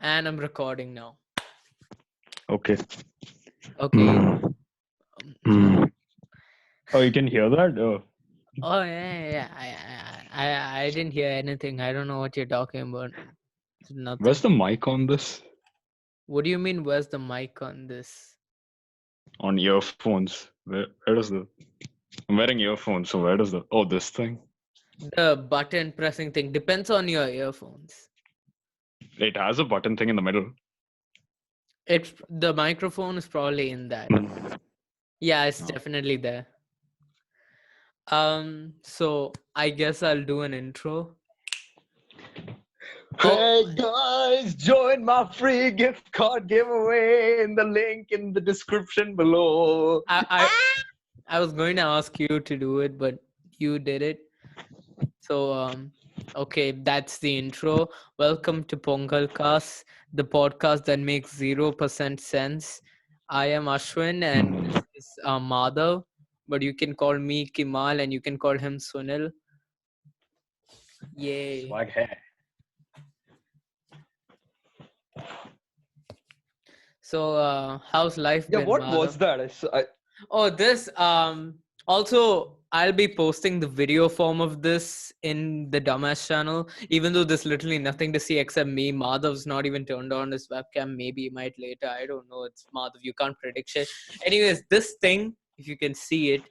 And I'm recording now. Okay. Okay. Mm, mm. Oh, you can hear that? Oh, Oh yeah. I didn't hear anything. I don't know what you're talking about. where's Nothing. the mic on this? What do you mean? Where's the mic on this? On earphones. Where does the? I'm wearing earphones, so where does the? Oh, this thing. The button pressing thing depends on your earphones. It has a button thing in the middle. The microphone is probably in that. Mm. Yeah, it's Oh. definitely there. So I guess I'll do an intro. Oh, Hey guys, join my free gift card giveaway in the link in the description below. I was going to ask you to do it, but you did it. So okay, that's the intro. Welcome to PongalCast, the podcast that makes 0% sense. I am Ashwin and this is Madhav, but you can call me Kimal and you can call him Sunil. Yay. Swag hair. So how's life Yeah, been, what Madhav? was that? Oh, this also I'll be posting the video form of this in the DumbAsh channel, even though there's literally nothing to see except me. Madhav's not even turned on his webcam. Maybe he might later. I don't know. It's Madhav. You can't predict shit. Anyways, this thing, if you can see it,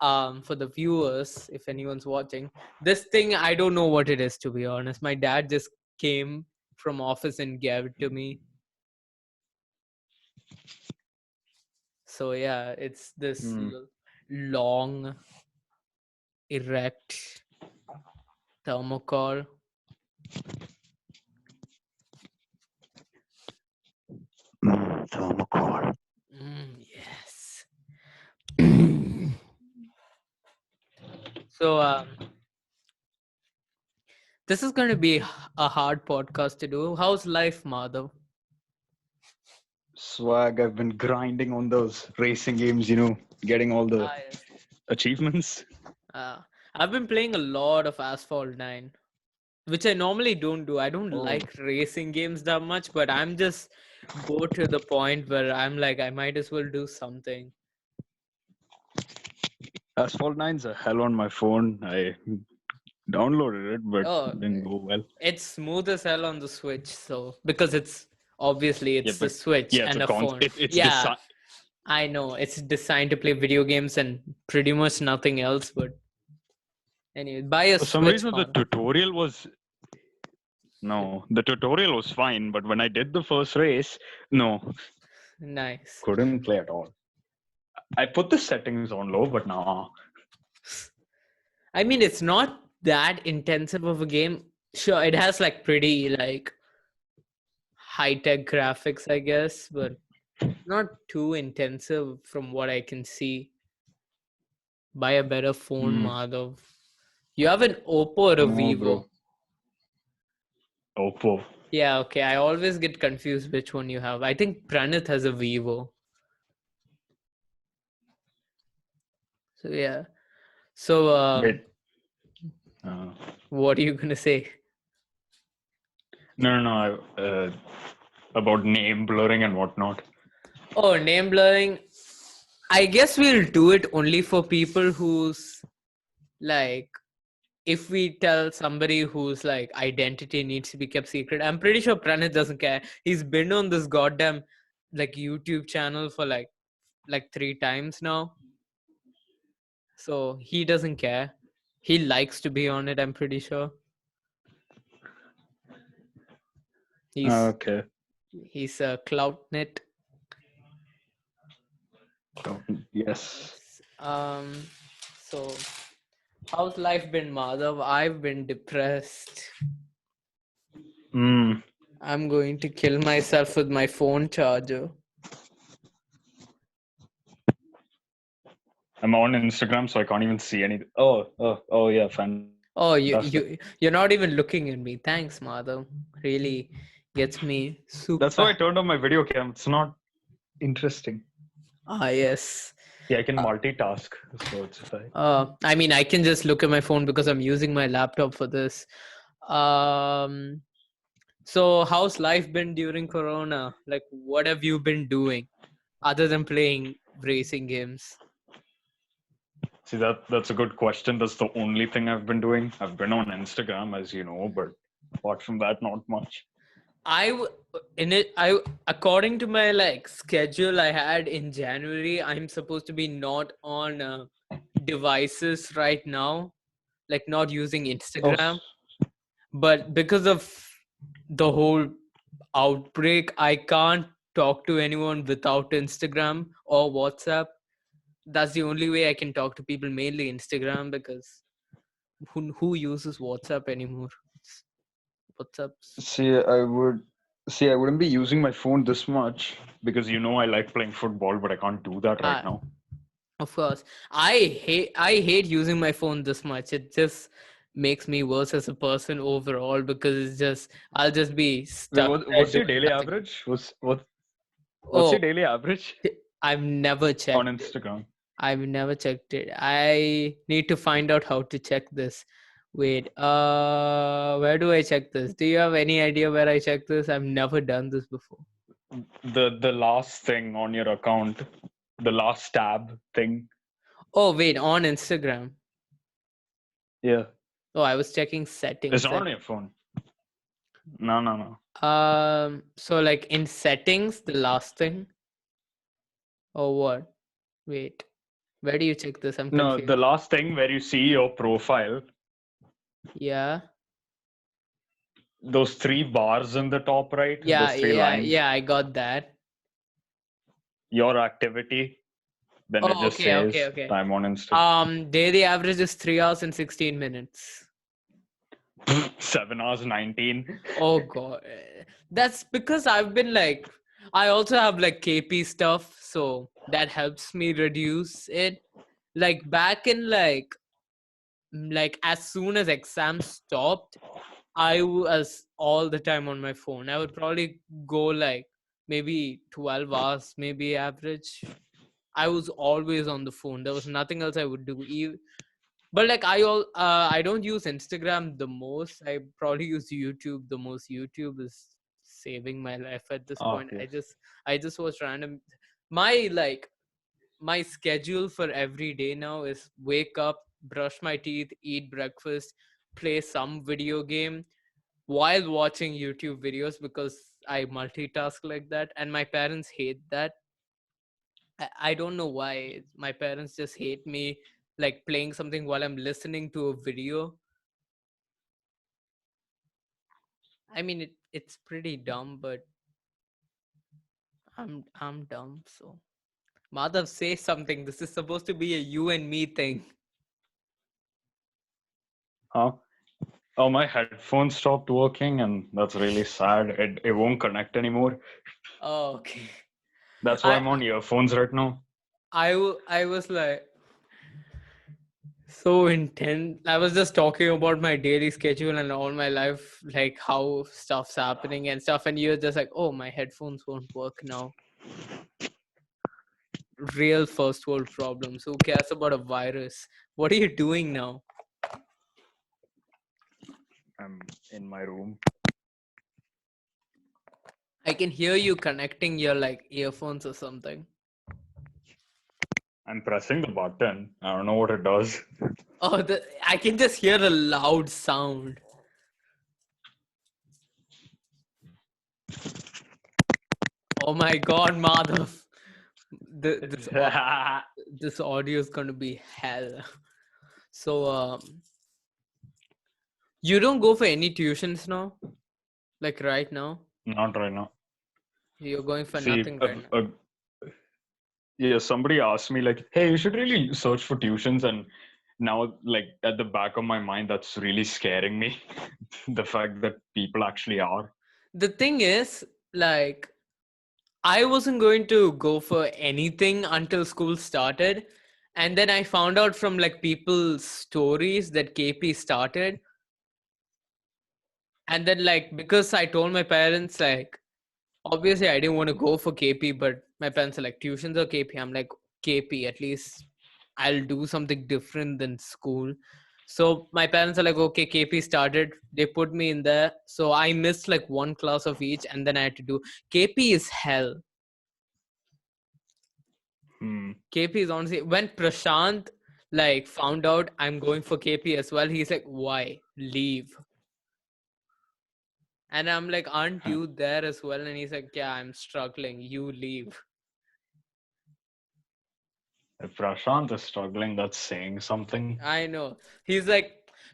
for the viewers, if anyone's watching, this thing I don't know what it is, to be honest. My dad just came from office and gave it to me. So yeah, it's this Hmm. long erect thermocol. Thermocol. Yes. So this is going to be a hard podcast to do. How's life, Madhav? Swag, I've been grinding on those racing games, getting all the Yes. achievements. Uh, I've been playing a lot of Asphalt 9, which I normally don't do. I don't Oh, like racing games that much, but I'm just bored to the point where I'm like, I might as well do something. Asphalt 9's a hell on my phone. I downloaded it, but Oh, didn't go well. it's smooth as hell on the Switch, so because it's obviously Yeah, it's the but Switch yeah, it's and a a phone. it's Yeah, design. I know it's designed to play video games and pretty much nothing else. But anyway, buy a For some Switch, reason, man. the tutorial was fine, but when I did the first race, no, Nice. couldn't play at all. I put the settings on low, but nah. I mean, it's not that intensive of a game. Sure, it has like pretty like high tech graphics, I guess, but not too intensive from what I can see. Buy a better phone, Mm, Madhav. You have an Oppo or a no, Vivo? bro. Oppo. Yeah, okay. I always get confused which one you have. I think Pranit has a Vivo. So yeah. So Wait. Uh, what are you gonna say? no. About name blurring and whatnot. Oh, name blurring. I guess we'll do it only for people who's like, if we tell somebody whose like identity needs to be kept secret. I'm pretty sure Pranit doesn't care. He's been on this goddamn like YouTube channel for like 3 times now. So he doesn't care. He likes to be on it, I'm pretty sure. He's Okay. he's a cloutnet. Yes. Yes. So how's life been, Madhav? I've been depressed. Mm. I'm going to kill myself with my phone charger. I'm on Instagram, so I can't even see anything. Oh, yeah, fantastic. Oh, you're not even looking at me. Thanks, Madhav. Really gets me That's why super. I turned on my video cam. It's not interesting. Ah, yes. Yeah, I can multitask, so it's fine. I mean, I can just look at my phone because I'm using my laptop for this. Um, So, how's life been during Corona? Like, what have you been doing other than playing racing games? See, that's a good question. That's the only thing I've been doing. I've been on Instagram, as you know, but apart from that, not much. According to my like schedule I had in January, I'm supposed to be not on devices right now, like not using Oh, Instagram. But because of the whole outbreak, I can't talk to anyone without Instagram or WhatsApp. That's the only way I can talk to people, mainly Instagram, because who uses WhatsApp anymore? WhatsApp's I wouldn't be using my phone this much because I like playing football, but I can't do that right uh, now. of course. I hate using my phone this much. It just makes me worse as a person overall, because it's just I'll just be Wait, stuck there what's your doing daily nothing. average? What's your Oh, daily average I've never on checked it. Instagram? I've never checked it. I need to find out how to check this. Wait, where do I check this? Do you have any idea where I check this? I've never done this before. The last thing on your account, the last tab thing. Oh, wait, on Instagram. Yeah, Oh, I was checking it's settings. not on your phone. No. So like in settings, the last thing, or what? Wait, where do you check this? I'm No, the confused. last thing where you see your profile, Yeah, those three bars in the top right, yeah, those three yeah, lines, yeah. I got that. your activity, then it Oh, just okay, okay, says okay. time on Instagram. Daily average is 3 hours and 16 minutes. 7 hours 19. Oh god, that's because I've been like, I also have like KP stuff, so that helps me reduce it. Like back in like as soon as exams stopped, I was all the time on my phone. I would probably go like maybe 12 hours, maybe average. I was always on the phone. There was nothing else I would do. But like I don't use Instagram the most. I probably use YouTube the most. YouTube is saving my life at this point. Okay. I just was random. My like my schedule for every day now is wake up, brush my teeth, eat breakfast, play some video game while watching YouTube videos, because I multitask like that, and my parents hate that. I don't know why. My parents just hate me like playing something while I'm listening to a video. I mean, it's pretty dumb, but I'm dumb. So, Madhav, say something. This is supposed to be a you and me thing. Huh? Oh, my headphones stopped working, and that's really sad. It won't connect anymore. Oh, okay. That's why I I'm on earphones right now. I was like so intense. I was just talking about my daily schedule and all my life, like how stuff's happening and stuff, and you're just like, oh, my headphones won't work now. Real first world problems. Who cares about a virus? What are you doing now? I'm in my room. I can hear you connecting your like earphones or something. I'm pressing the button. I don't know what it does. Oh, I can just hear a loud sound. Oh my god, Madhav. The, this this audio is gonna be hell. So you don't go for any tuitions now? Like right now? Not right now. You're going for See, nothing right now. yeah, somebody asked me like, "Hey, you should really search for tuitions," and now, like at the back of my mind, that's really scaring me. The fact that people actually are. The thing is, like, I wasn't going to go for anything until school started. And then I found out from like people's stories that KP started. And then like because I told my parents, like, obviously I didn't want to go for KP, but my parents are like, tuitions or KP? I'm like, KP, at least I'll do something different than school. So my parents are like, okay, KP started. They put me in there. So I missed like one class of each, and then I had to do KP is hell. KP is honestly, when Prashant like found out I'm going for KP as well, he's like, why? Leave. And I'm like, aren't you there as well? And he's like, yeah, I'm struggling. You leave. If Prashant is struggling, that's saying something. I know. He's like,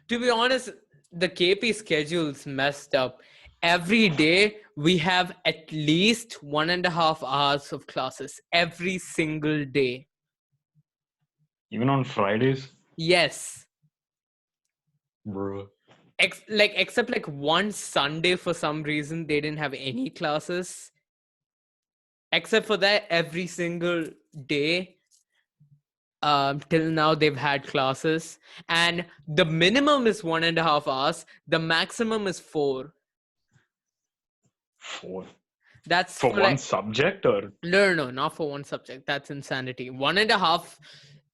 to be honest, the KP schedule's messed up. Every day we have at least 1.5 hours of classes every single day. Even on Fridays? Yes. Bro. Except like one Sunday for some reason they didn't have any classes. Except for that, every single day till now they've had classes, and the minimum is 1.5 hours. The maximum is 4. 4. That's For for one like, subject, or no, not for one subject. That's insanity. 1.5.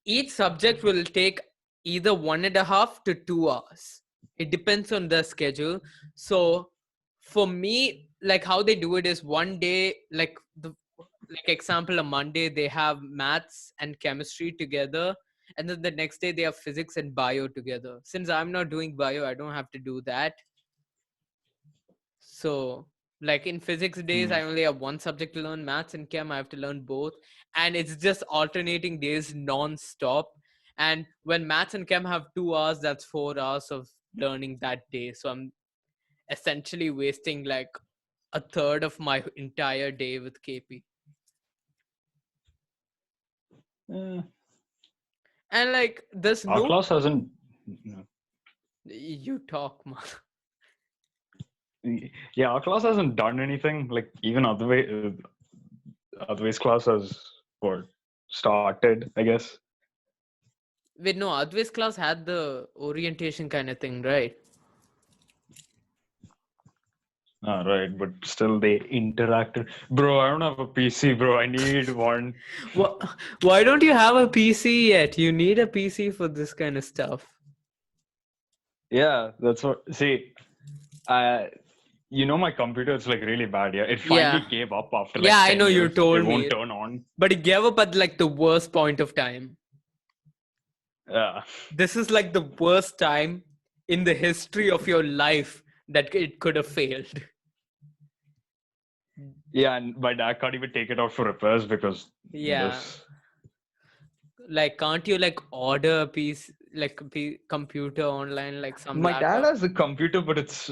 Each subject will take either 1.5 to 2 hours. It depends on the schedule. So for me, like how they do it is one day, like example, a Monday they have maths and chemistry together, and then the next day they have physics and bio together. Since I'm not doing bio, I don't have to do that. So like in physics days, I only have one subject to learn. Maths and chem, I have to learn both, and it's just alternating days non-stop. And when maths and chem have 2 hours, that's 4 hours of learning that day. So I'm essentially wasting like a third of my entire day with KP. And like there's our no class hasn't. You talk, man. Yeah, our class hasn't done anything. Like even otherwise class has what started, I guess. Wait, no, Advai's class had the orientation kind of thing, right? Right, but still they interacted. Bro, I don't have a PC, bro. I need one. Why don't you have a PC yet? You need a PC for this kind of stuff. Yeah, that's what. See, my computer is like really bad. Yeah, it finally Yeah. gave up after like Yeah, I 10 know you years. told It won't me. turn on. But it gave up at like the worst point of time. Yeah. This is like the worst time in the history of your life that it could have failed. Yeah, and my dad can't even take it out for repairs because Yeah. this. Like, can't you like order a piece, like computer online, like some My dad laptop? has a computer, but it's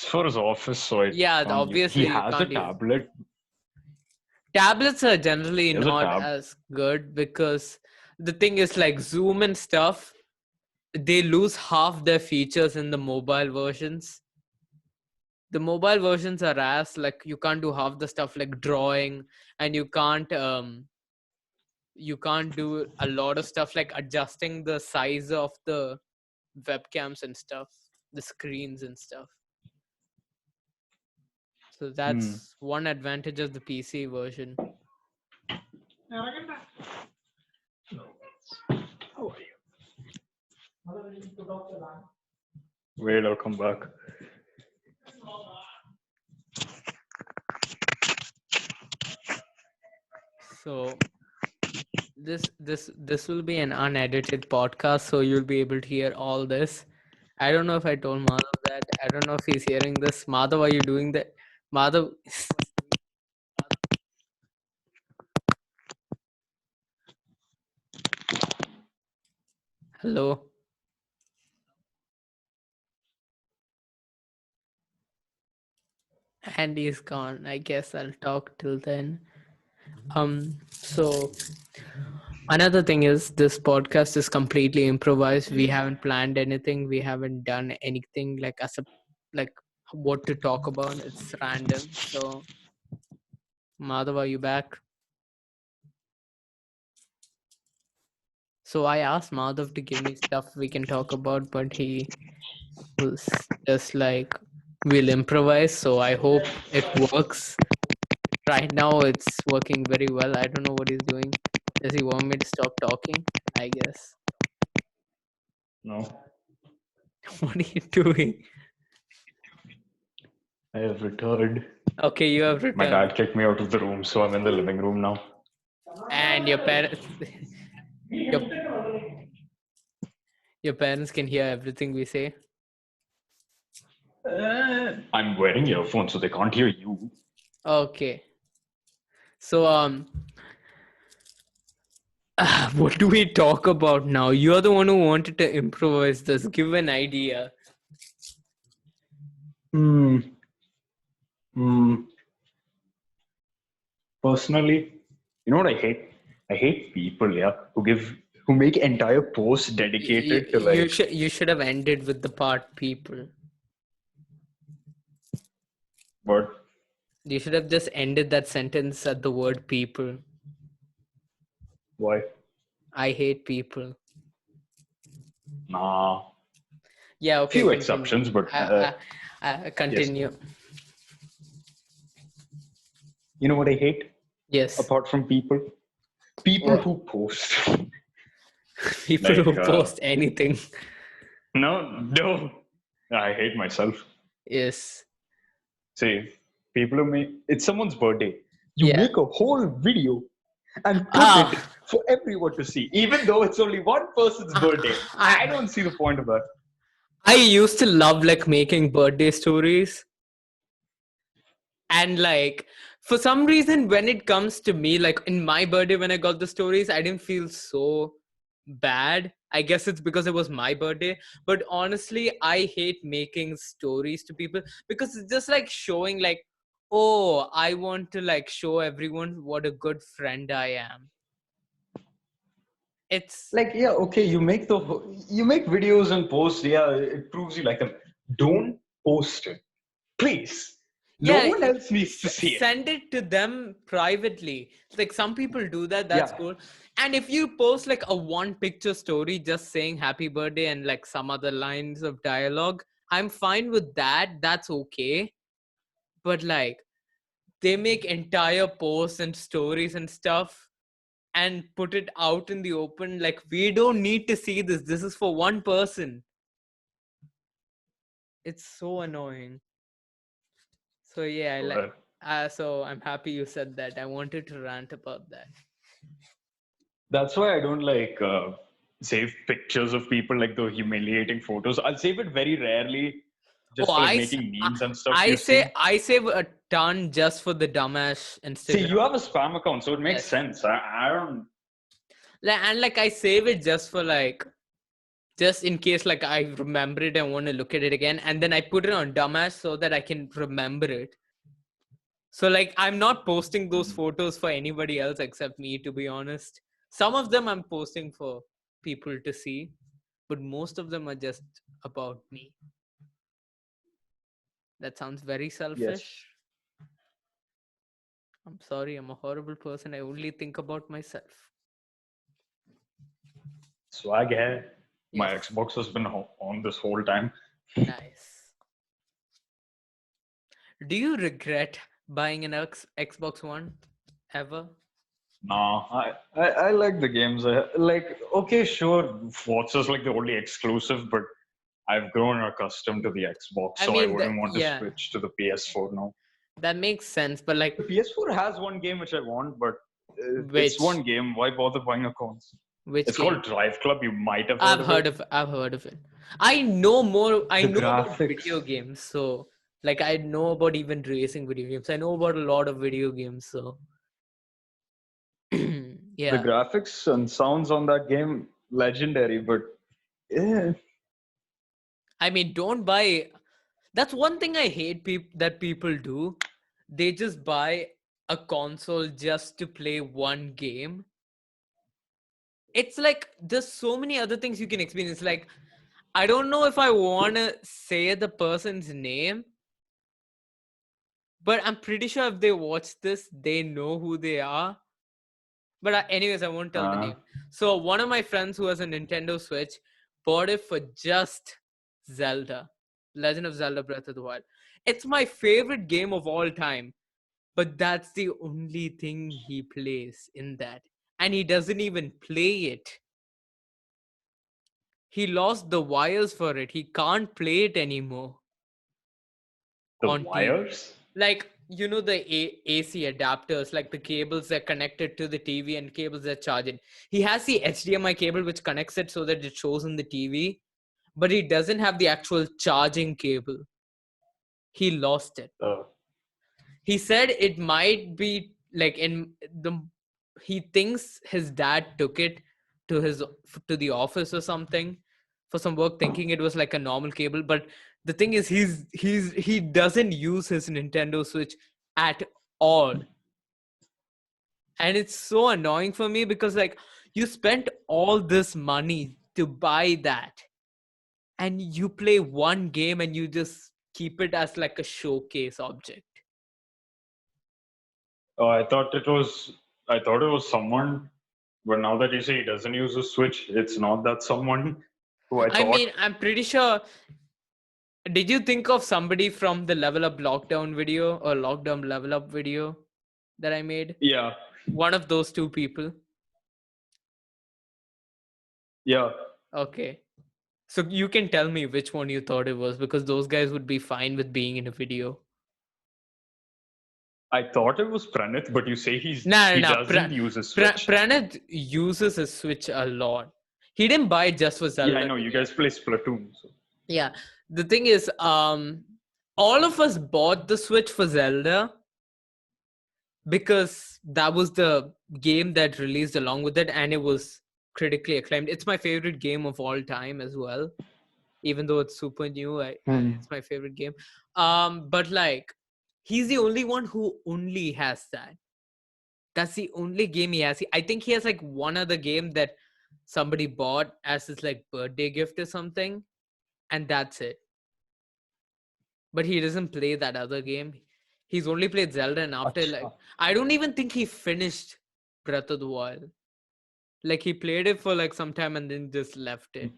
for his office, so I Yeah, can't use. He obviously you has a can't use. tablet. Tablets are generally He has a not tab. as good because the thing is like Zoom and stuff, they lose half their features in the mobile versions. The mobile versions are ass, like you can't do half the stuff like drawing, and you can't do a lot of stuff like adjusting the size of the webcams and stuff, the screens and stuff. So that's one advantage of the PC version. How are you? Wait, I'll come back. So this will be an unedited podcast, so you'll be able to hear all this. I don't know if I told Madhav that. I don't know if he's hearing this. Madhav, are you doing that? Madhav. Hello. And he's gone. I guess I'll talk till then. So another thing is this podcast is completely improvised. We haven't planned anything. We haven't done anything like like what to talk about. It's random. So Madhav, are you back? So I asked Madhav to give me stuff we can talk about, but he was just like, we'll improvise. So I hope it works. Right now it's working very well. I don't know what he's doing. Does he want me to stop talking? I guess. No, What are you doing? I have returned. Okay, you have My returned. dad kicked me out of the room, so I'm in the living room now. And your parents your, your parents can hear everything we say. I'm wearing earphones, so they can't hear you. Okay. So what do we talk about now? You're the one who wanted to improvise this. Give an idea. Hmm. Hmm. Personally, you know what I hate? I hate people, yeah, who make entire posts dedicated to like You should have ended with the part people. what? You should have just ended that sentence at the word people. Why? I hate people. Nah. Yeah, okay, Few continue. exceptions, but yes. Continue. You know what I hate? Yes. Apart from people, people What? who post People like who post anything. no, I hate myself. Yes. See, people who make it's someone's birthday. You Yeah. make a whole video and put it Ah, for everyone to see, even though it's only one person's birthday. I I don't see the point of that. I used to love like making birthday stories, and like for some reason when it comes to me, like in my birthday when I got the stories, I didn't feel so bad. I guess it's because it was my birthday, but honestly I hate making stories to people because it's just like showing like, oh, I want to like show everyone what a good friend I am. It's Like, yeah, okay, you make videos and posts. Yeah, it proves you like them. Don't post it, please. No yeah, one else needs to see it. send it to them privately. Like some people do that, that's Yeah, cool. And if you post like a one picture story just saying happy birthday and like some other lines of dialogue, I'm fine with that, that's okay. But like they make entire posts and stories and stuff and put it out in the open, like we don't need to see this, this is for one person. It's so annoying. So yeah, I like but so I'm happy you said that. I wanted to rant about that. that's why I don't like save pictures of people like the humiliating photos. I'll save it very rarely, Oh, just for like making memes and stuff. I You've say seen. I save a ton just for the dumbass See, you Instagram. have a spam account, so it makes Yes, sense. I don't. and like I save it just for like just in case like I remember it and want to look at it again, and then I put it on dumbass so that I can remember it. So like I'm not posting those photos for anybody else except me, to be honest. Some of them I'm posting for people to see, but most of them are just about me. That sounds very Yes, selfish. I'm sorry, I'm a horrible person. I only think about myself. swag hai. My Yes, Xbox has been on this whole time. nice. Do you regret buying an Xbox One ever? No, I like the games. Like, okay, sure, Forza's like the only exclusive, but I've grown accustomed to the Xbox, I so I mean, wouldn't want to yeah, switch to the PS4 now. that makes sense. But like, The PS4 has one game which I want, but it's which one game. Why bother buying a console? which It's game? called Drive Club. You might have heard of it. I've heard of it. I know more. I The know about video graphics. games. So like, I know about even racing video games. I know about a lot of video games. So The yeah. graphics and sounds on that game legendary, but yeah, I mean, don't buy. That's one thing I hate that people do. They just buy a console just to play one game. It's like there's so many other things you can experience. Like, I don't know if I want to say the person's name, but I'm pretty sure if they watch this, they know who they are. But anyways, I won't tell the uh, name. So one of my friends who has a Nintendo Switch bought it for just Zelda, Legend of Zelda Breath of the Wild. It's my favorite game of all time, but that's the only thing he plays in that. And he doesn't even play it. He lost the wires for it. He can't play it anymore The on TV. wires? Like, you know, the AC adapters, like the cables that connected to the TV and cables that charge it. He has the HDMI cable which connects it so that it shows in the TV, but he doesn't have the actual charging cable. He lost it. Uh, He said it might be like in the he thinks his dad took it to his to the office or something for some work, thinking it was like a normal cable. But the thing is, he doesn't use his Nintendo Switch at all, and it's so annoying for me because like you spent all this money to buy that, and you play one game and you just keep it as like a showcase object. I thought it was. I thought it was someone. But now that you say he doesn't use a Switch, it's not that someone who I I thought. mean, I'm pretty sure. Did you think of somebody from the Level Up Lockdown video or Lockdown Level Up video that I made? Yeah, One of those two people. yeah. Okay. So you can tell me which one you thought it was, because those guys would be fine with being in a video. I thought it was Pranith, but you say he No, no, no. doesn't use a Switch. Pranit uses his Switch a lot. He didn't buy it just for Zelda. Yeah, I know. You guys play Splatoon. So. Yeah. The thing is, all of us bought the Switch for Zelda because that was the game that released along with it, and it was critically acclaimed. It's my favorite game of all time as well, even though it's super new. It's my favorite game. But like, he's the only one who only has that. That's the only game he has. I think he has like one other game that somebody bought as his like birthday gift or something, and that's it. But he doesn't play that other game. He's only played Zelda, and after like, I don't even think he finished Breath of the Wild. Like, he played it for like some time and then just left it.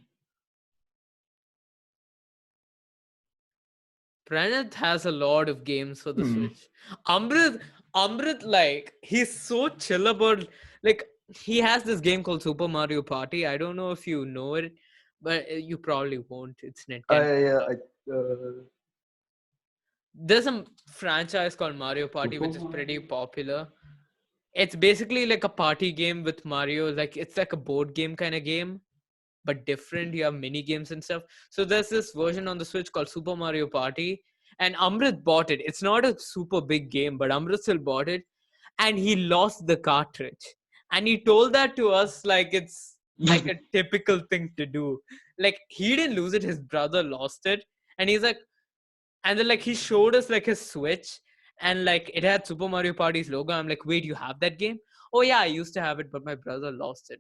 Pranit has a lot of games for the Switch. Amrit, like, he's so chill about, like, he has this game called Super Mario Party. I don't know if you know it, but you probably won't. It's Nintendo. There's a franchise called Mario Party, which is pretty popular. It's basically like a party game with Mario. Like, it's like a board game kind of game, but different. You have mini games and stuff. So there's this version on the Switch called Super Mario Party, and Amrit bought it. It's not a super big game, but Amrit still bought it, and he lost the cartridge. And he told that to us like it's like a typical thing to do. Like, he didn't lose it, his brother lost it, and he's like, and then like he showed us like his Switch, and like it had Super Mario Party's logo. I'm like, wait, you have that game? Oh yeah, I used to have it, but my brother lost it.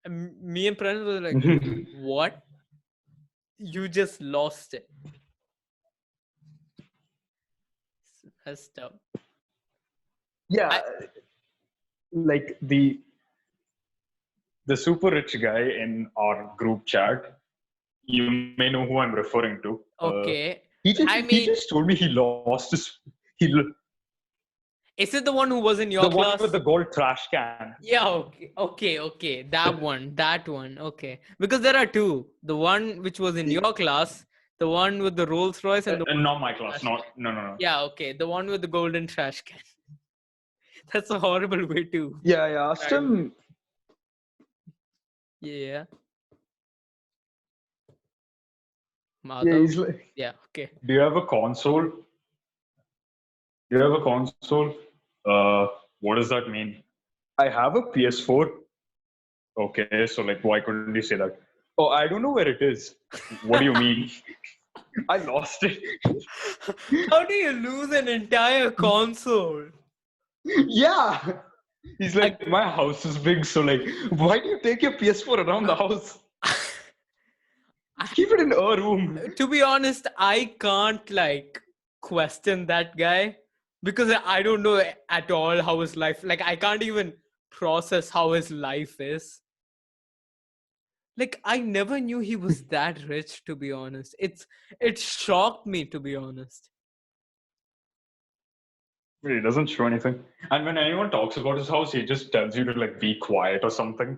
And me and Pranit were like, what? You just lost it. That's tough. Yeah, like the super rich guy in our group chat. You may know who I'm referring to. Okay. He just told me he lost his. Is it the one who was in your the class? one with the gold trash can. Yeah, okay. That one. Okay. Because there are two. The one which was in your class, the one with the Rolls Royce, and the one not my class. No. Yeah, okay. The one with the golden trash can. That's a horrible way to. Yeah, I asked him. Yeah. Yeah, he's like, yeah, okay. Do you have a console? What does that mean? I have a PS4. Okay, so like, why couldn't you say that? Oh, I don't know where it is. What do you mean? I lost it. How do you lose an entire console? Yeah. He's like, my house is big, so like, why do you take your PS4 around the house? Keep it in a room. To be honest, I can't like question that guy because I don't know at all how his life. Like, I can't even process how his life is. Like, I never knew he was that rich. To be honest, it shocked me. To be honest, He doesn't show anything. And when anyone talks about his house, he just tells you to like be quiet or something.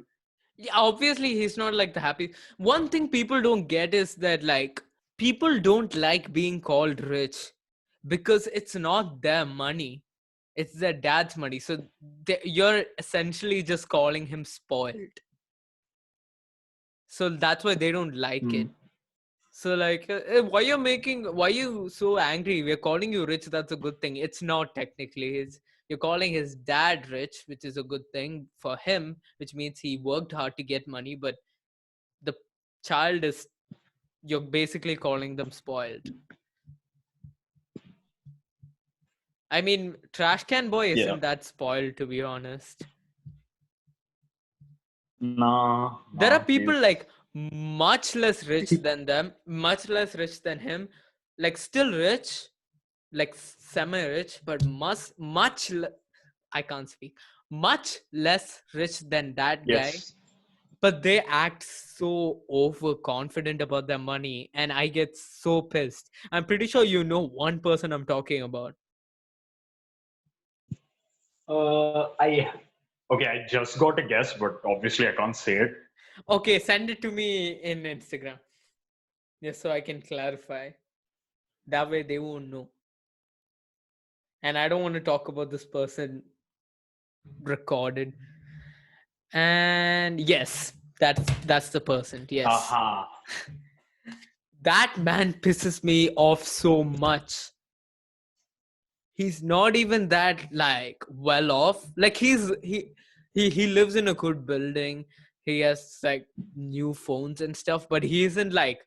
Yeah, obviously he's not like the happy. One thing people don't get is that like people don't like being called rich because it's not their money, it's their dad's money. So you're essentially just calling him spoiled. So that's why they don't like Hmm. it. So like, why you so angry? We're calling you rich. That's a good thing. It's not technically his. You're calling his dad rich, which is a good thing for him, which means he worked hard to get money. But the child is, you're basically calling them spoiled. I mean, Trash Can Boy Yeah. isn't that spoiled, to be honest. There are Nah, people he's like much less rich than them, much less rich than him, like still rich, like semi-rich, but I can't speak. Much less rich than that guy, yes. but they act so overconfident about their money, and I get so pissed. I'm pretty sure you know one person I'm talking about. I okay. I just got a guess, but obviously I can't say it. Okay, send it to me in Instagram, just so I can clarify. That way they won't know. And I don't want to talk about this person recorded. And yes, that's the person. Yes. Aha. That man pisses me off so much. He's not even that like well off. Like he lives in a good building. He has like new phones and stuff, but he isn't like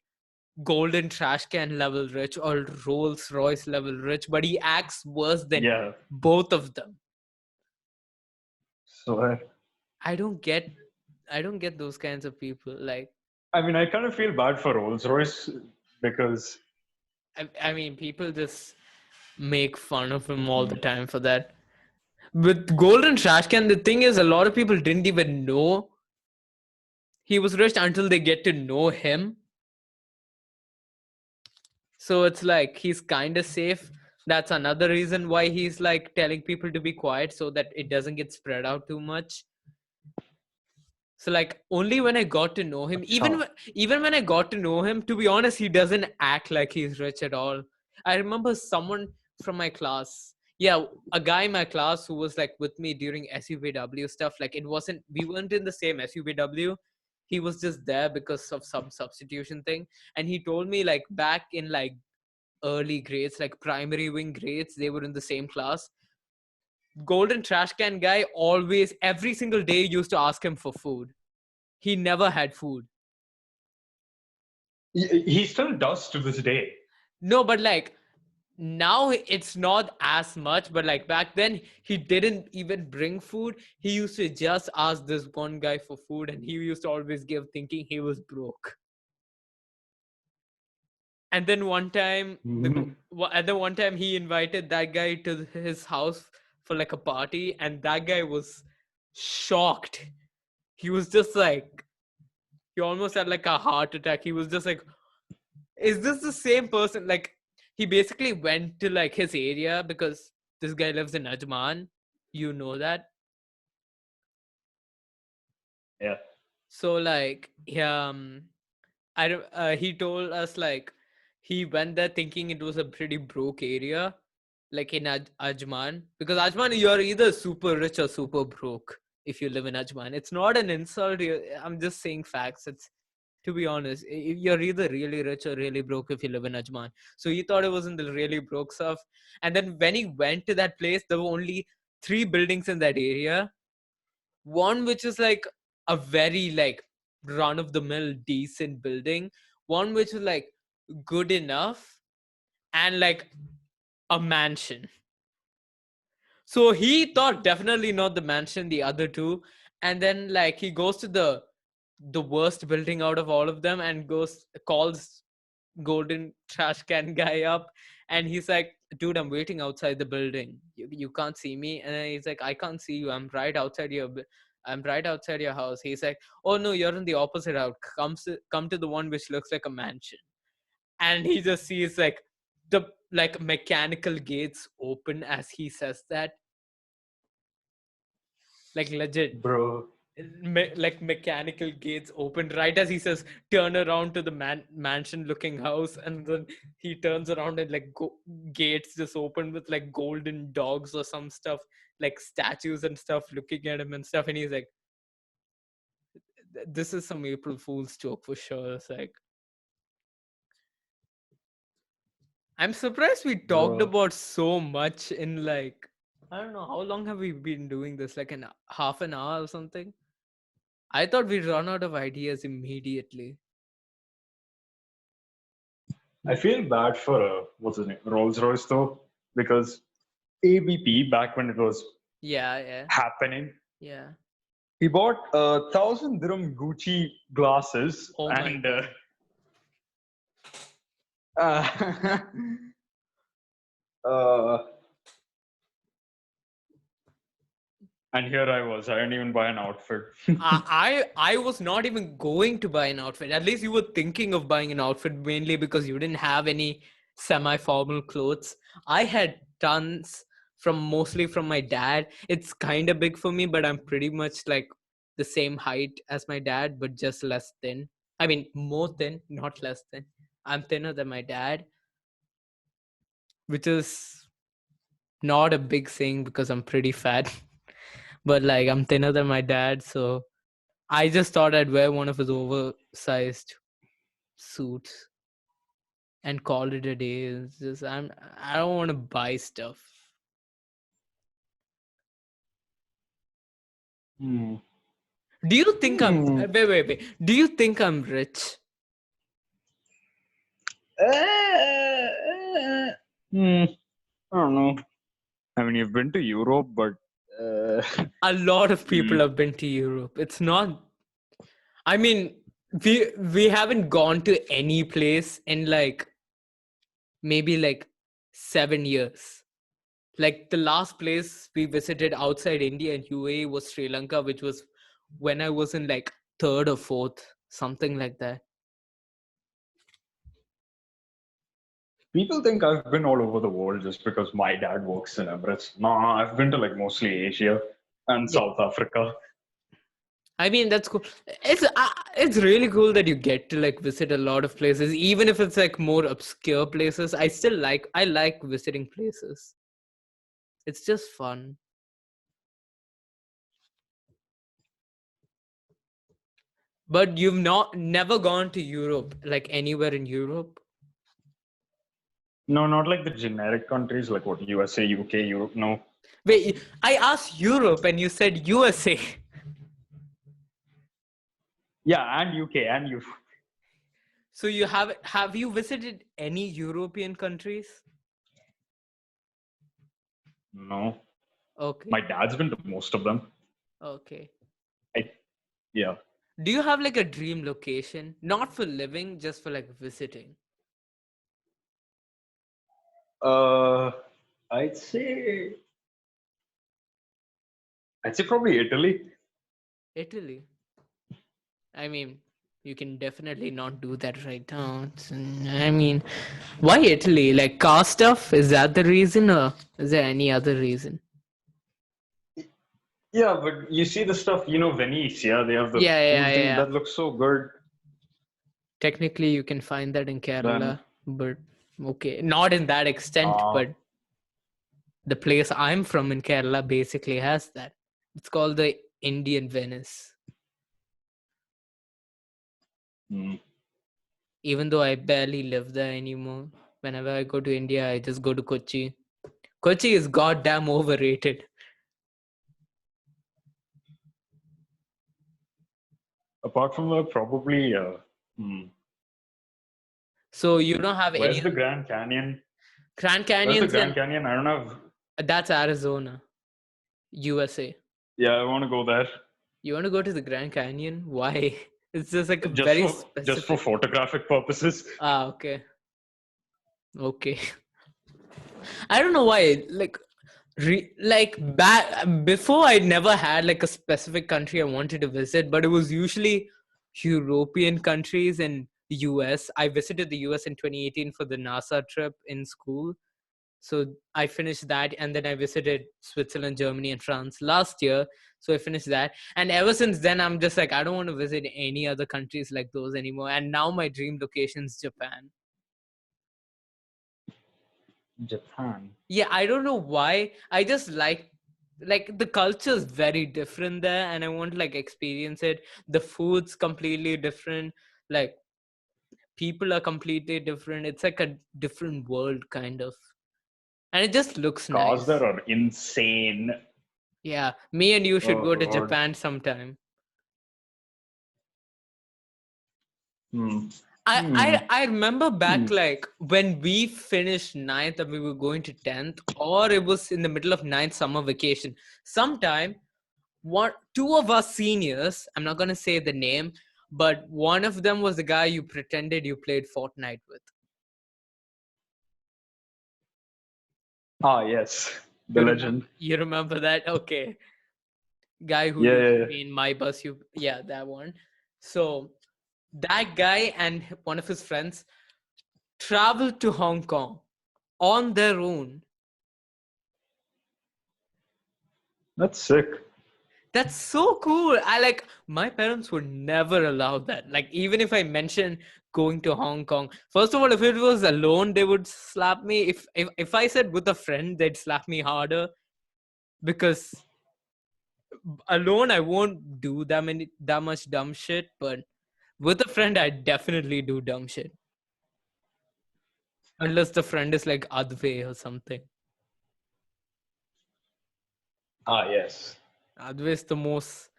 golden trash can level rich or Rolls Royce level rich, but he acts worse than Yeah. both of them. So I don't get I don't get those kinds of people. Like I mean, I kind of feel bad for Rolls Royce because I mean people just make fun of him all the time for that. With Golden Trash Can, the thing is, a lot of people didn't even know he was rich until they get to know him. So it's like he's kind of safe. That's another reason why he's like telling people to be quiet so that it doesn't get spread out too much. So like only when I got to know him, Acha. even when I got to know him, to be honest, he doesn't act like he's rich at all. I remember someone from my class, yeah, a guy in my class who was like with me during SUVW stuff. Like it wasn't, we weren't in the same SUVW. He was just there because of some substitution thing, and he told me like back in like early grades, like primary wing grades, they were in the same class. Golden Trash Can guy always, every single day, used to ask him for food. He never had food. He still does to this day. No, but like now it's not as much, but like back then he didn't even bring food. He used to just ask this one guy for food, and he used to always give thinking he was broke. And then one time Mhm. and then one time he invited that guy to his house for like a party, and that guy was shocked. He was just like, he almost had like a heart attack. He was just like, is this the same person? Like he basically went to like his area because this guy lives in Ajman. You know that. Yeah. So like he told us like he went there thinking it was a pretty broke area, like in Ajman, because Ajman you're either super rich or super broke if you live in Ajman. It's not an insult. I'm just saying facts. It's, to be honest, you're either really rich or really broke if you live in Ajman. So he thought it was in the really broke stuff. And then when he went to that place, there were only 3 buildings in that area. One which is like a very like run of the mill decent building. One which is like good enough, and like a mansion. So he thought definitely not the mansion, the other two. And then like he goes to the worst building out of all of them and goes calls Golden Trash Can guy up, and he's like, dude, I'm waiting outside the building. You can't see me. And then he's like, I can't see you. I'm right outside your house. He's like, oh no, you're in the opposite house. Come to the one which looks like a mansion. And he just sees like the like mechanical gates open as he says that. Like legit. Bro. like mechanical gates opened right as he says turn around to the mansion looking house, and then he turns around and like gates just open with like golden dogs or some stuff, like statues and stuff looking at him and stuff, and he's like, this is some April Fool's joke for sure. It's like, I'm surprised we talked Bro. about so much in like, I don't know, how long have we been doing this? Like half an hour or something? I thought we'd run out of ideas immediately. I feel bad for what's his name, Rolls Royce though, because ABP back when it was Yeah. happening, Yeah. he bought 1,000 dirham Gucci glasses Oh my and god. uh, uh, and here I was. I didn't even buy an outfit. I was not even going to buy an outfit. At least you were thinking of buying an outfit mainly because you didn't have any semi-formal clothes. I had tons mostly from my dad. It's kind of big for me, but I'm pretty much like the same height as my dad, but just less thin. I mean, more thin, not less thin. I'm thinner than my dad, which is not a big thing because I'm pretty fat. But like I'm thinner than my dad, so I just thought I'd wear one of his oversized suits and call it a day. It's just I don't want to buy stuff. Hmm. Do you think I'm wait? Do you think I'm rich? I don't know. I mean, you've been to Europe, but A lot of people have been to Europe. It's not. I mean, we haven't gone to any place in like maybe like 7 years. Like the last place we visited outside India and UAE was Sri Lanka, which was when I was in like third or fourth, something like that. people think I've been all over the world just because my dad works in Emirates. No, I've been to like mostly Asia and Yeah, South Africa. I mean that's cool. It's really cool that you get to like visit a lot of places, even if it's like more obscure places. I like visiting places. It's just fun. But you've never gone to Europe, like anywhere in Europe? No, not like the generic countries like what USA, UK, Europe. No. Wait, I asked Europe and you said USA. Yeah, and UK and you. So you have you visited any European countries? No, Okay. my dad's been to most of them. Okay. I, yeah. Do you have like a dream location? Not for living, just for like visiting. Uh, I'd say I'd say probably Italy. Italy. I mean, you can definitely not do that right now. I mean, why Italy? Like car stuff? Is that the reason, or is there any other reason? Yeah, but you see the stuff, Venice, yeah, they have the Yeah. pool thing that looks so good. Technically, you can find that in Then, Kerala, but okay, not in that extent. uh, But the place I'm from in Kerala basically has that. It's called the Indian Venice. mm, Even though I barely live there anymore. Whenever I go to India, I just go to Kochi. Kochi is goddamn overrated. apart from that, probably, So you don't have where's any the Grand Canyon? Grand Where's the Canyons Grand in Canyon? I don't have. that's Arizona, USA. Yeah, I want to go there You want to go to the Grand Canyon? Why? It's just like a just very for specific. photographic purposes. Okay. Okay. I don't know why. Like back before, I never had like a specific country I wanted to visit, but it was usually European countries and US. I visited the US in 2018 for the NASA trip in school, So I finished that, and then I visited Switzerland, Germany, and France last year. So I finished that, and ever since then, I'm just like, I don't want to visit any other countries like those anymore. And now my dream location is Japan. Japan. Yeah, I don't know why. I just like the culture is very different there, and I want to like experience it. The food's completely different. Like people are completely different. It's like a different world kind of, and it just looks Cars nice. there are insane. Yeah, me and you should Oh go to god. Japan sometime. Hmm. I, Hmm. I I remember back Hmm. like when we finished ninth and we were going to 10th, or it was in the middle of ninth summer vacation. Sometime two of our seniors, I'm not gonna say the name, but one of them was the guy you pretended you played Fortnite with. Ah, yes. The legend. You remember that? Okay. Guy who Yeah, used yeah, to yeah. be in my bus, yeah, that one. So that guy and one of his friends traveled to Hong Kong on their own. That's sick. That's so cool. I like my parents would never allow that. Like even if I mention going to Hong Kong, first of all, if it was alone, they would slap me. If I said with a friend, they'd slap me harder because alone I won't do that much dumb shit. But with a friend, I definitely do dumb shit unless the friend is like Adve or something. Ah, yes. Adve is the most.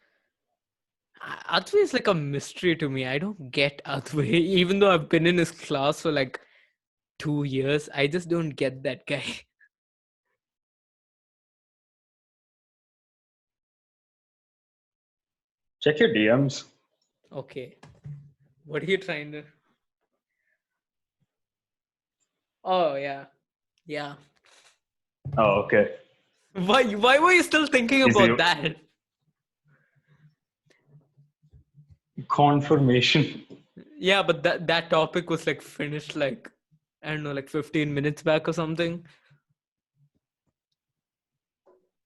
Adve is like a mystery to me. I don't get Adve, even though I've been in his class for like 2 years. I just don't get that guy. Check your DMs. Okay. What are you trying to? Oh, yeah. Yeah. Oh, okay. Why were you still thinking Is about you that? confirmation? Yeah, but that topic was like finished like, I don't know, like 15 minutes back or something.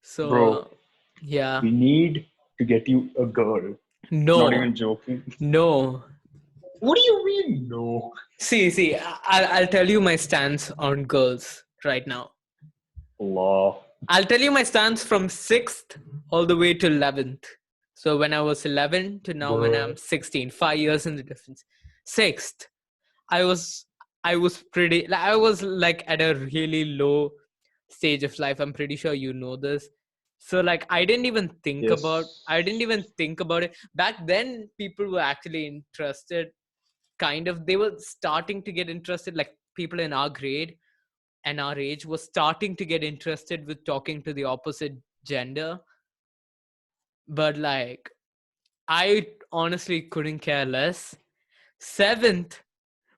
So, Bro, yeah. we need to get you a girl. Not No. even joking. No. What do you mean, no? See, I'll tell you my stance on girls right now. Allah. I'll tell you my stance from 6th all the way to 11th. So when I was 11 to now when I'm Bro. 16, 5 years in the difference. 6th, I was pretty. I was like at a really low stage of life. I'm pretty sure you know this. So like I didn't even think about. Yes. I didn't even think about it back then. People were actually interested. Kind of, they were starting to get interested. Like people in our grade and our age was starting to get interested with talking to the opposite gender. But like I honestly couldn't care less. 7th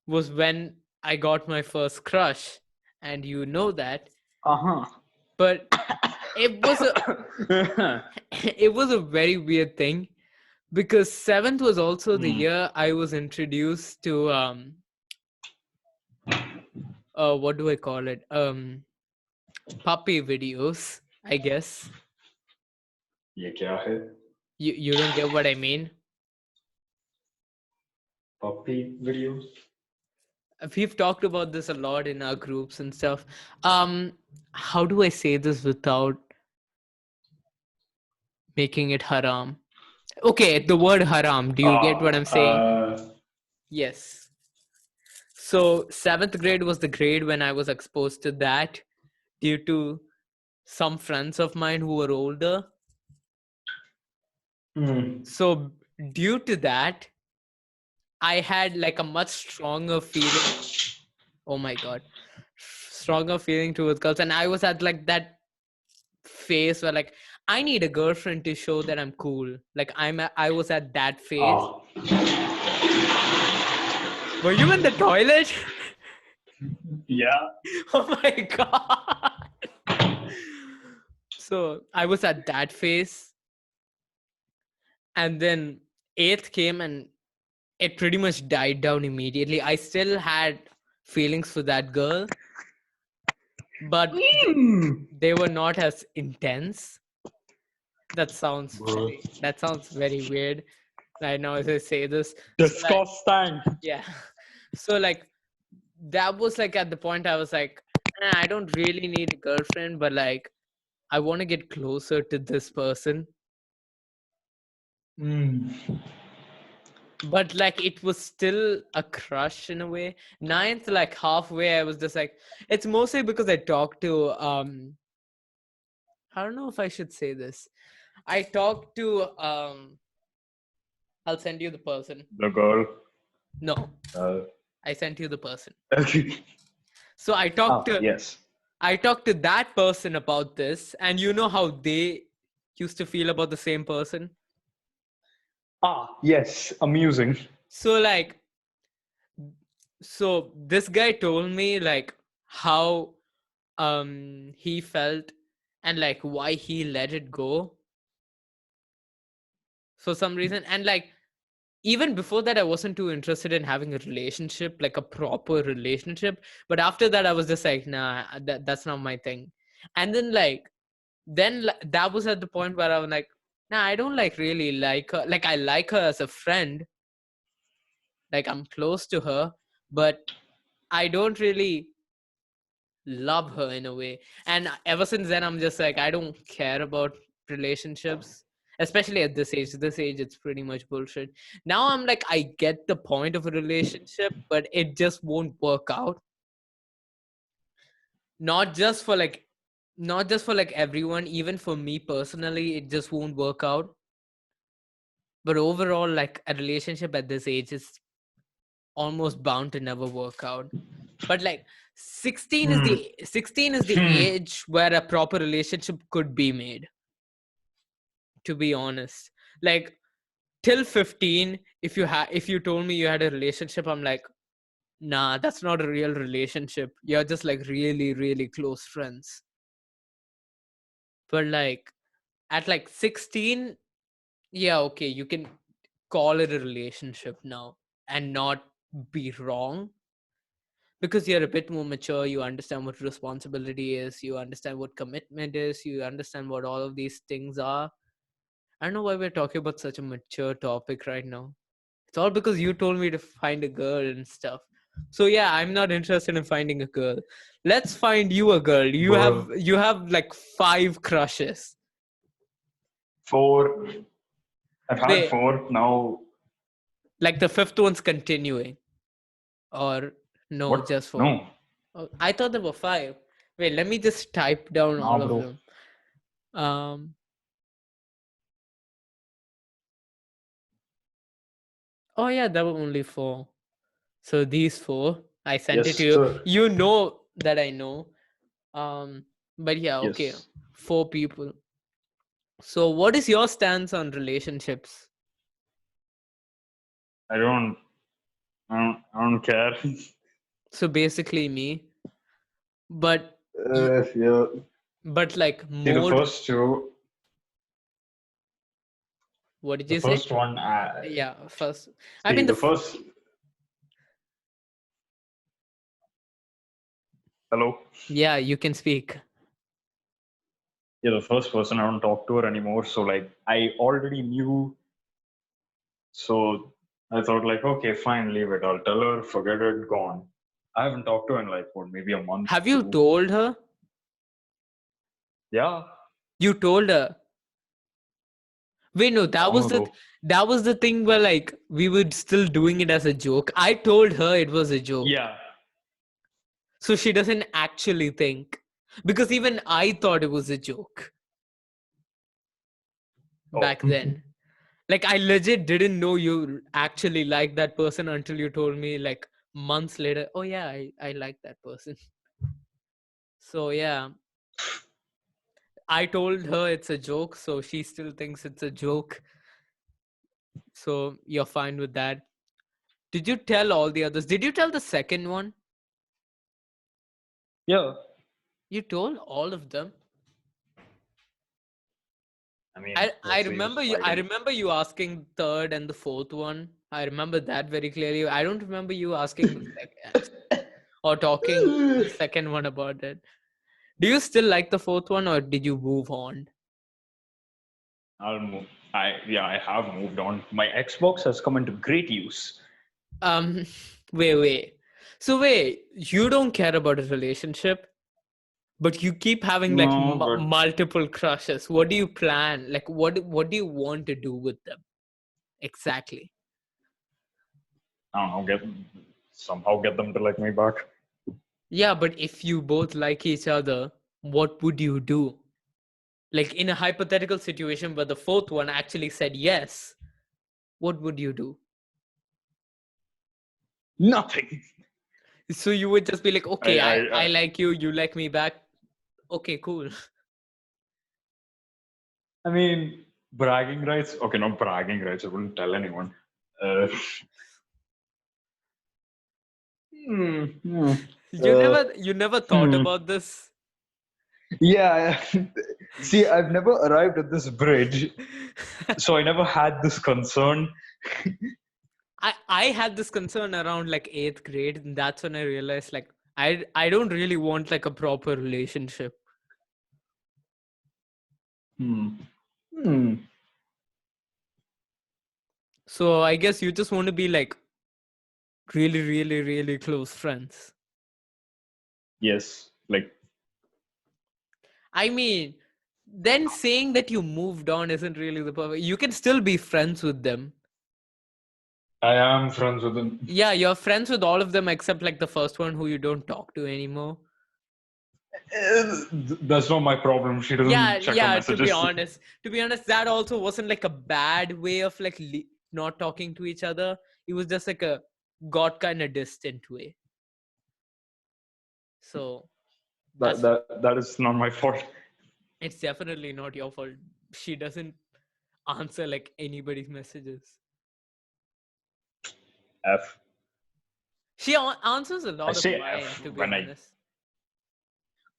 was when I got my first crush, and you know that. Uh But it was a huh. it was a very weird thing because 7th was also the Hmm. year I was introduced to what do I call it? Puppy videos, I guess. ये क्या है? You don't get what I mean? Puppy videos? We've talked about this a lot in our groups and stuff. How do I say this without making it haram? Okay, the word haram. Do you get what I'm saying? Yes. So 7th grade was the grade when I was exposed to that due to some friends of mine who were older. So due to that, I had like a much stronger feeling. Oh my god, stronger feeling towards girls, and I was at like that phase where like I need a girlfriend to show that I'm cool. Like I was at that phase. Ah. Were you in the toilet? Yeah. Oh my god. So I was at that phase, and then 8th came and it pretty much died down immediately. I still had feelings for that girl, but they were not as intense. That sounds Bro. very weird right now as I say this. So like, Disgusting. yeah. So like that was like at the point I was like, I don't really need a girlfriend, but like I want to get closer to this person. But like it was still a crush in a way. Ninth, like halfway, I was just like, it's mostly because I talked to I don't know if I should say this. I talked to I'll send you the person. The girl. No, Uh, I sent you the person. okay. So Yes. I talked to that person about this, and you know how they used to feel about the same person. Yes. Amusing. So like, so this guy told me like how he felt and like why he let it go for some reason. And like even before that I wasn't too interested in having a relationship, like a proper relationship, but after that I was just like, nah, that's not my thing. And then that was at the point where I was like, nah, I don't like really like her. Like I like her as a friend, like I'm close to her, but I don't really love her in a way. And ever since then I'm just like, I don't care about relationships, especially at this age it's pretty much bullshit. Now I'm like, I get the point of a relationship, but it just won't work out. Not just for like not just for like everyone, even for me personally it just won't work out. But overall, like a relationship at this age is almost bound to never work out. But like 16 is the age where a proper relationship could be made, to be honest. Like till 15, if you told me you had a relationship, I'm like, nah, that's not a real relationship. You're just like really really close friends. But like at like 16, yeah, okay, you can call it a relationship now and not be wrong, because you're a bit more mature, you understand what responsibility is, you understand what commitment is, you understand what all of these things are. I don't know why we're talking about such a mature topic right now. It's all because you told me to find a girl and stuff. So yeah, I'm not interested in finding a girl. Let's find you a girl. you have Bro. you have like 5 crushes. 4. I've had Wait, 4 now. like the 5th one's continuing, or no, What? just 4? No. Oh, I thought there were 5. Wait, let me just type down Nah, all of bro. them. um oh yeah, there were only 4. So these 4, I sent it to Yes, you. sir. You know that I know. But yeah, okay, Yes. 4 people. So what is your stance on relationships? I don't. I don't care. So basically me, but y- Yeah. but like See, the more. first two. What did The you say? first one. Yeah, first. I See, mean the first. Hello. yeah, you can speak. Yeah, the first person I don't talk to her anymore. So like, I already knew. So I thought like, okay, fine, leave it. I'll tell her, forget it, gone. I haven't talked to her in like what, maybe a month, Have you 2. told her? Yeah, You told her? Wait, no, long ago. that was the thing where like we were still doing it as a joke. I told her it was a joke. Yeah. So she doesn't actually think. Because even I thought it was a joke Oh. back then. Like I legit didn't know you actually liked that person until you told me like months later, oh yeah, I like that person. So yeah, I told her it's a joke, so she still thinks it's a joke. So you're fine with that. Did you tell all the others? Did you tell the second one? Yeah. You told all of them. I mean, I let's say remember just you. I hiding. remember you asking third and the fourth one. I remember that very clearly. I don't remember you asking the second or talking to the second one about it. Do you still like the fourth one, or did you move on? I'll move. I have moved on. My Xbox has come into great use. Um, wait. So wait, you don't care about a relationship, but you keep having like No, but multiple crushes. What do you plan? Like, what do you want to do with them exactly? I don't know. Somehow get them to like me back. Yeah, but if you both like each other, what would you do? Like in a hypothetical situation where the fourth one actually said yes, what would you do? Nothing. So you would just be like, okay, I I like you, you like me back. Okay, cool. I mean, bragging rights. Okay, not bragging rights. I wouldn't tell anyone. Uh, hmm, hmm, uh, You never thought hmm. about this? Yeah. See, I've never arrived at this bridge, so I never had this concern. I had this concern around like 8th grade, and that's when I realized like I don't really want like a proper relationship. Hmm. Hmm. So I guess you just want to be like really, really, really close friends. Yes. Like I mean, then saying that you moved on isn't really the perfect. You can still be friends with them. I am friends with them. Yeah, you're friends with all of them except like the first one who you don't talk to anymore. That's not my problem. She Yeah, doesn't check her yeah, messages. to be honest, that also wasn't like a bad way of like not talking to each other. It was just like a got kind of distant way. So that's That is not my fault. it's definitely not your fault. She doesn't answer like anybody's messages. F. She answers a I lot of say mine, F to be when I. honest.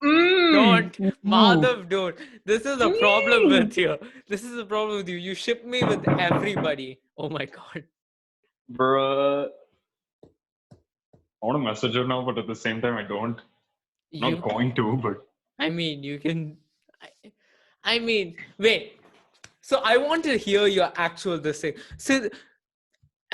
Mm, Don't, ooh, Madhav, don't. This is a problem mm. with you. This is a problem with you. You ship me with everybody. Oh my god. Bruh. I want to message her now, but at the same time, I don't. Not You, going to, but I mean, you can. I mean, wait. So I want to hear your actual this thing. So,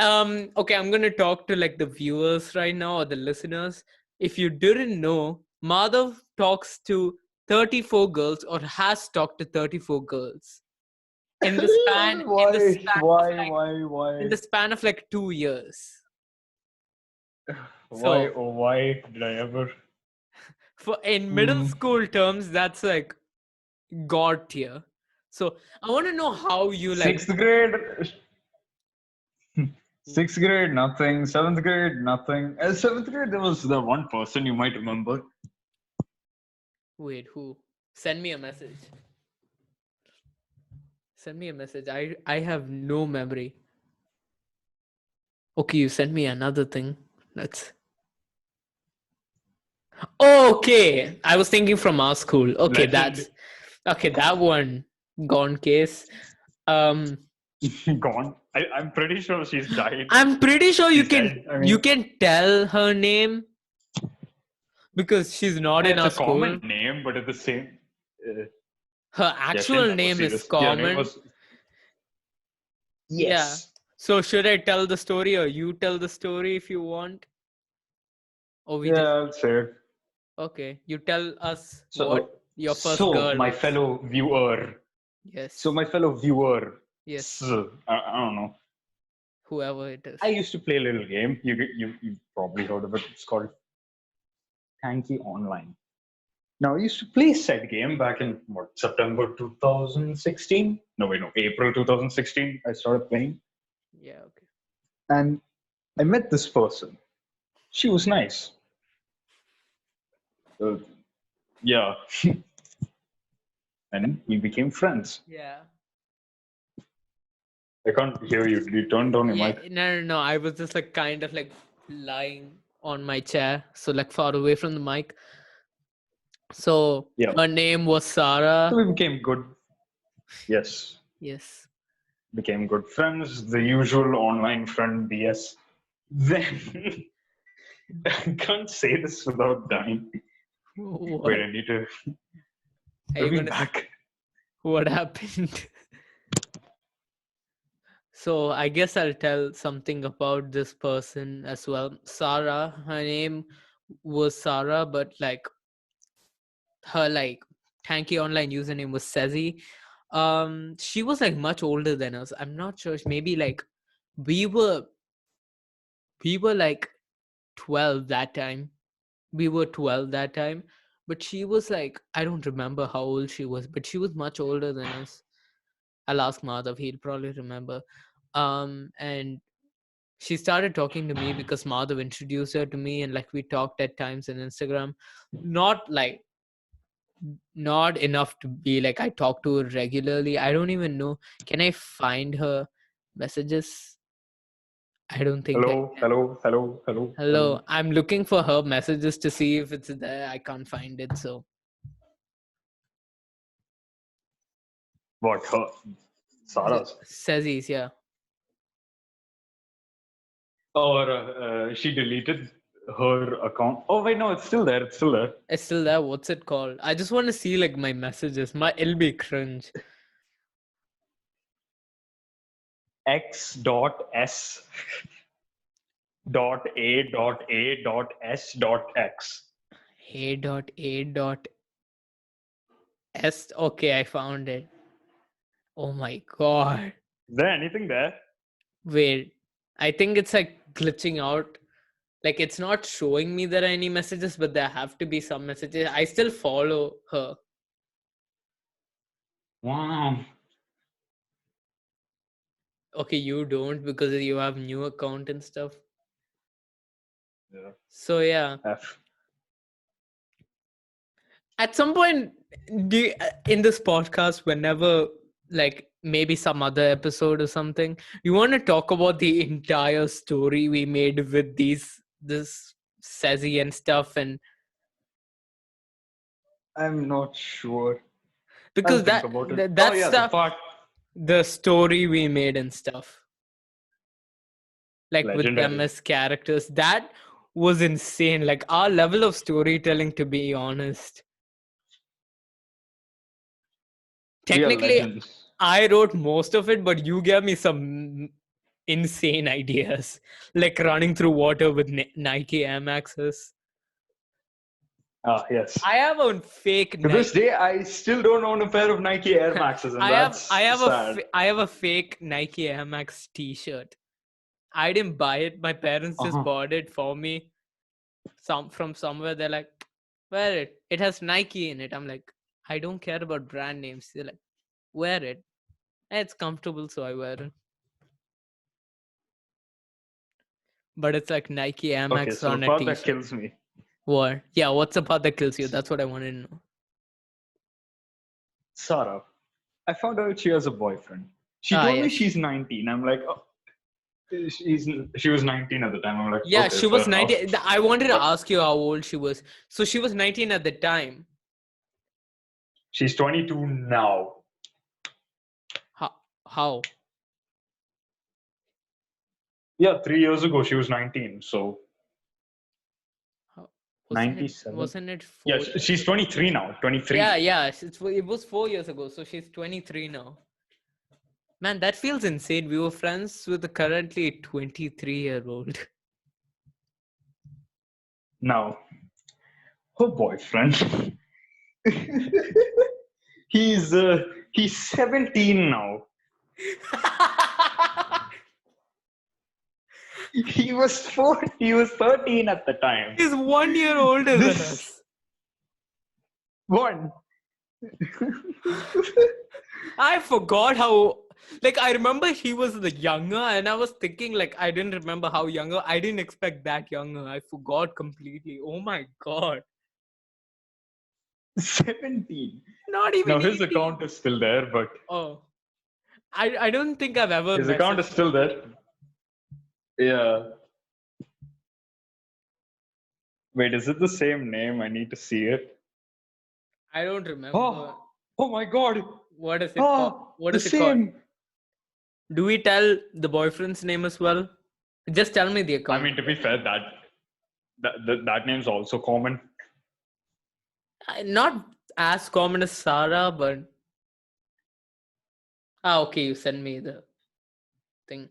okay, I'm gonna talk to like the viewers right now or the listeners. If you didn't know, Madhav talks to 34 girls or has talked to 34 girls in the span in why, the span of like 2 years. why, So oh, why did I ever? for in middle Mm. school terms, that's like god tier. So I want to know how you like. Sixth grade, sixth grade, nothing. Seventh grade, nothing. Seventh grade, there was the one person you might remember. Wait, who? Send me a message. Send me a message. I have no memory. Okay, you sent me another thing. That's okay. I was thinking from our school. Okay, Legend that's okay. That one gone case. Um, gone. I'm pretty sure she's died. I'm pretty sure She's dead. I you mean, can tell her name because she's not in it's our a common school. name, but at the same. Uh, Her yeah, she'll actual never name see is this. Your name common. was. Yeah. Yes. So should I tell the story or you tell the story if you want? Or we Yeah, just I'll say it. okay. You tell us what So, your first so girl my was. fellow viewer. So Yes. my fellow viewer. Yes. I don't know. Whoever it is. I used to play a little game. You probably heard of it. It's called Tanky Online. Now I used to play said game back in what September 2016. No wait, no April 2016. I started playing, Yeah, okay. and I met this person. She was nice. Uh, yeah, and we became friends. Yeah. I can't hear you. Did you turn down your Yeah. mic? No. I was just like kind of like lying on my chair. So like far away from the mic. So Yeah. her name was So Sarah. we became good. Yes, Yes. became good friends. The usual online friend BS. Then I can't say this without dying. What Wait, I need to are you be gonna? back. What happened? So I guess I'll tell something about this person as well. Sarah, her name was Sarah, but like her like Tanky online username was Sezi. She was like much older than us. I'm not sure. Maybe like we were we were like 12 that time. We were 12 that time, but she was like, I don't remember how old she was, but she was much older than us. I'll ask Madhav, he'll probably remember. And she started talking to me because Madhav introduced her to me, and like we talked at times on Instagram. Not like not enough to be like I talk to her regularly. I don't even know. Can I find her messages? I don't think I Hello, can. hello, hello, hello, Hello. hello. I'm looking for her messages to see if it's there. I can't find it. So What? Her? Sarah's? Sezis, yeah. Or she deleted her account? Oh wait, no, it's still there. It's still there. It's still there. What's it called? I just want to see like my messages. It'll be cringe. X dot S dot A dot A dot S dot X. A.A.S. Okay, I found it. Oh my god. Is there anything there? Wait. I think it's like glitching out. Like it's not showing me there are any messages, but there have to be some messages. I still follow her. Wow. Okay, you don't because you have new account and stuff. Yeah. So yeah. F. At some point in this podcast, whenever like maybe some other episode or something, you want to talk about the entire story we made with this Sezi and stuff, and I'm not sure. I'll because think about it. Oh that yeah, the stuff, part. the story we made and stuff, like with them Legendary. as characters, that was insane. Like our level of storytelling, to be honest. We are Technically, legends. I wrote most of it, but you gave me some insane ideas, like running through water with Nike Air Maxes. Ah, yes. I have a fake To this Nike. day, I still don't own a pair of Nike Air Maxes, and I that's have sad. I have a fake Nike Air Max T-shirt. I didn't buy it. My parents just Uh-huh. bought it for me. From somewhere. They're like, wear it. It has Nike in it. I'm like, I don't care about brand names. They're like, wear it. It's comfortable, so I wear it. But it's like Nike Air Okay, Max so the on a part that T-shirt. kills me. What? Yeah, what's the part that kills you? That's what I wanted to know. Sarah, I found out she has a boyfriend. She Ah, told me yes. she's 19. I'm like, oh, she was 19 at the time. I'm like, Yeah, okay, she fair was enough. 19. I wanted to But ask you how old she was. So she was 19 at the time. she's 22 now. How? Yeah, 3 years ago she was 19. So How? 97. Wasn't it Yeah, 4 years she's ago? 23 now. 23. Yeah, yeah. It was 4 years ago. So she's 23 now. Man, that feels insane. We were friends with a currently 23-year-old. Now, her boyfriend. he's uh, he's 17 now. He was 4. He was 13 at the time. He's 1 year older than This us. one. I forgot how. Like I remember he was the younger, and I was thinking like I didn't remember how younger. I didn't expect that younger. I forgot completely. Oh my god! 17. Not even Now his 18. account is still there, but Oh, I don't think I've ever his account is messaged him. still there. Yeah. Wait, is it the same name? I need to see it. I don't remember. Oh, oh my God. What is it called? Oh, What the is it called? same. Do we tell the boyfriend's name as well? Just tell me the I account. mean, to be fair, that name's also common. Not as common as Sarah, but okay, you send me the thing.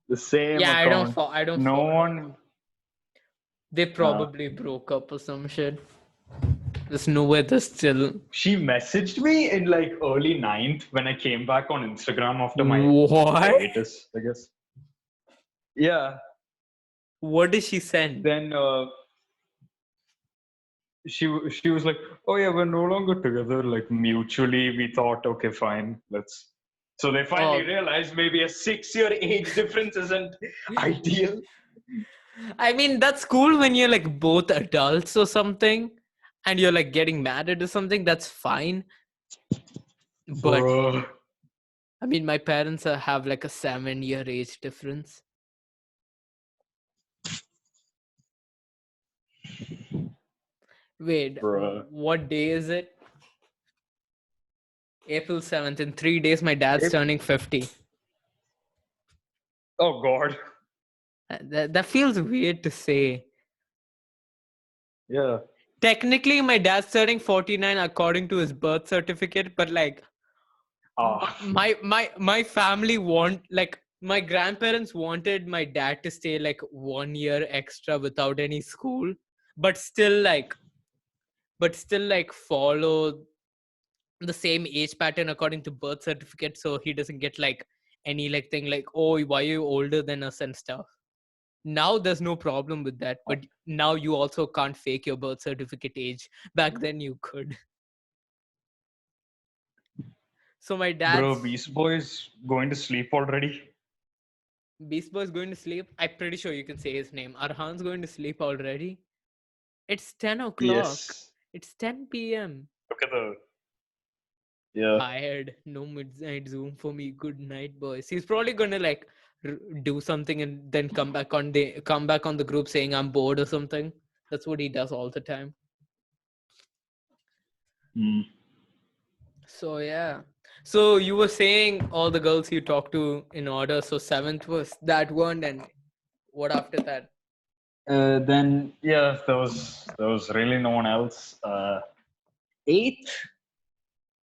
The same Yeah, account. I don't No follow. one. They Uh, probably broke up or some shit. There's no way they're still. she messaged me in like early ninth when I came back on Instagram after my What? hiatus, I guess. Yeah. What did she send? Then she was like, "Oh yeah, we're no longer together. Like mutually, we thought, okay, fine, let's." So they finally Oh, realized maybe a 6 year age difference isn't ideal. I mean, that's cool when you're like both adults or something and you're like getting married or something. That's fine. But Bruh. I mean, my parents have like a 7 year age difference. Wait, Bruh. what day is it? April 7th. In 3 days, my dad's If, turning 50. oh God. That feels weird to say. Yeah. Technically, my dad's turning 49 according to his birth certificate, but like Ah. my family my grandparents wanted my dad to stay like 1 year extra without any school, but still like follow the same age pattern according to birth certificate, so he doesn't get like any like thing like, oh, why are you older than us and stuff. Now there's no problem with that, but now you also can't fake your birth certificate age. Back then you could. So my Bro, dad's Beast Boy is going to sleep already. Beast Boy is going to sleep. I'm pretty sure you can say his name. Arhan's going to sleep already. It's 10 o'clock. Yes. It's 10 p.m. Look at the. Yeah. Tired. No midnight Zoom for me. Good night, boys. He's probably gonna like do something and then come back on the group saying I'm bored or something. That's what he does all the time. Mm. So yeah. So you were saying all the girls you talked to in order. So seventh was that one, and what after that? Then yeah, there was really no one else. Eighth,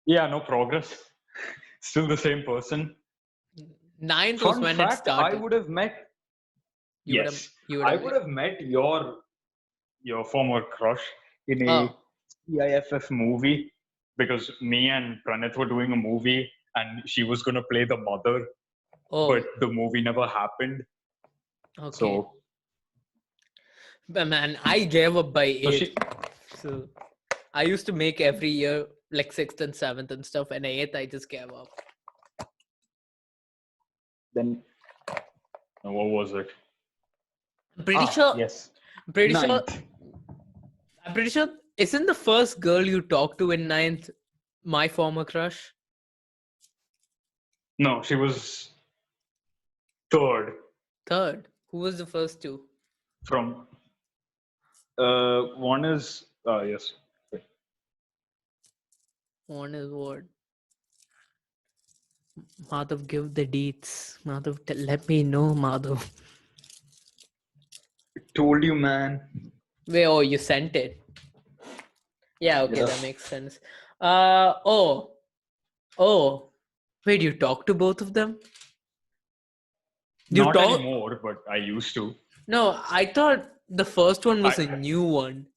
yeah, no progress. Still the same person. Ninth was Fun when it fact: I started. would have met. You would have Yes, you would I have would have met your former crush in a Oh, CIFF movie because me and Pranit were doing a movie and she was gonna play the mother, but oh, the movie never happened. okay. So, But man, I gave up by so eighth. she So I used to make every year like sixth and seventh and stuff, and eighth I just gave up. then what was it? I'm pretty Ah, sure. yes, I'm pretty sure. ninth. I'm pretty sure. Isn't the first girl you talked to in ninth my former crush? No, she was third Third. Who was the first two? from. One is yes. One is what? Madhav, give the deets. Madhav, let me know, Madhav. Told you, man. Wait, oh, you sent it. Yeah, okay, Yeah. that makes sense. Oh. Wait, you talked to both of them? You Not talk? anymore, but I used to. No, I thought the first one was a I new one.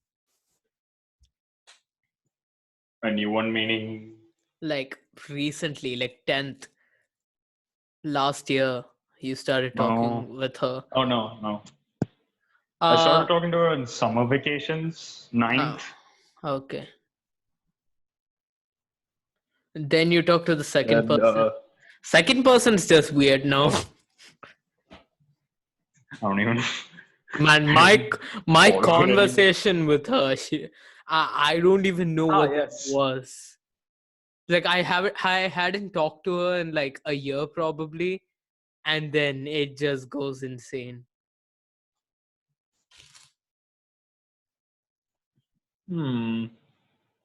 a new one meaning. Like recently, like 10th last year, you started No. talking with her. Oh no, no. I Uh started talking to her in summer vacations, oh, ninth. okay. Then you talk to the second And person. Second person's just weird now. I don't even. Man, I my don't my follow her anymore. conversation with her, I don't even know Ah, what that yes. was. Like I hadn't talked to her in like a year probably, and then it just goes insane. Hmm.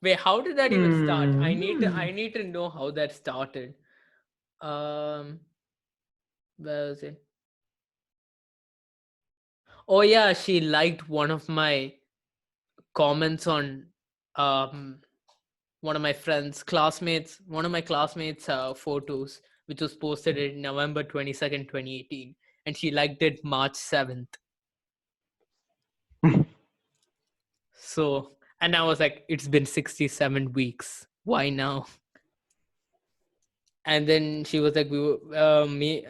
Wait, how did that even start? Hmm. I need to know how that started. Um, where was it? Oh yeah, she liked one of my comments on um one of my classmates photos, which was posted in November 22nd, 2018, and she liked it March 7th. So, and I was like, it's been 67 weeks. Why now? And then she was like, me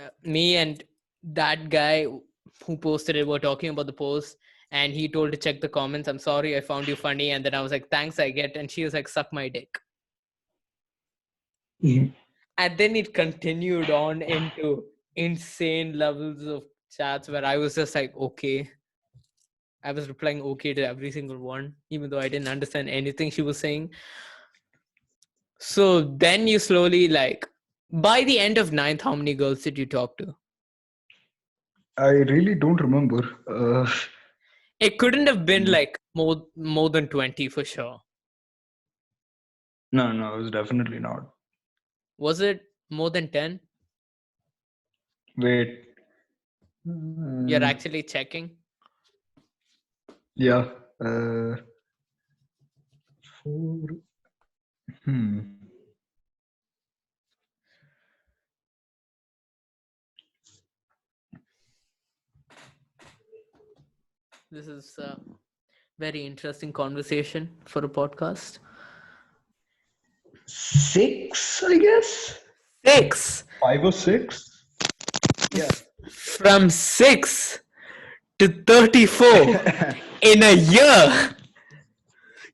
and that guy who posted it were talking about the post, and he told to check the comments. I'm sorry, I found you funny. And then I was like, thanks, I get. And she was like, suck my dick. And then it continued on into insane levels of chats where I was just like, okay. I was replying okay to every single one, even though I didn't understand anything she was saying. So then you slowly, like, by the end of ninth, how many girls did you talk to? I really don't remember. It couldn't have been like more than 20 for sure. No, it was definitely not. Was it more than 10? Wait. You're actually checking? Yeah. 4. This is a very interesting conversation for a podcast. 6, I guess. 6. 5 or 6. Yeah. From 6 to 34 in a year.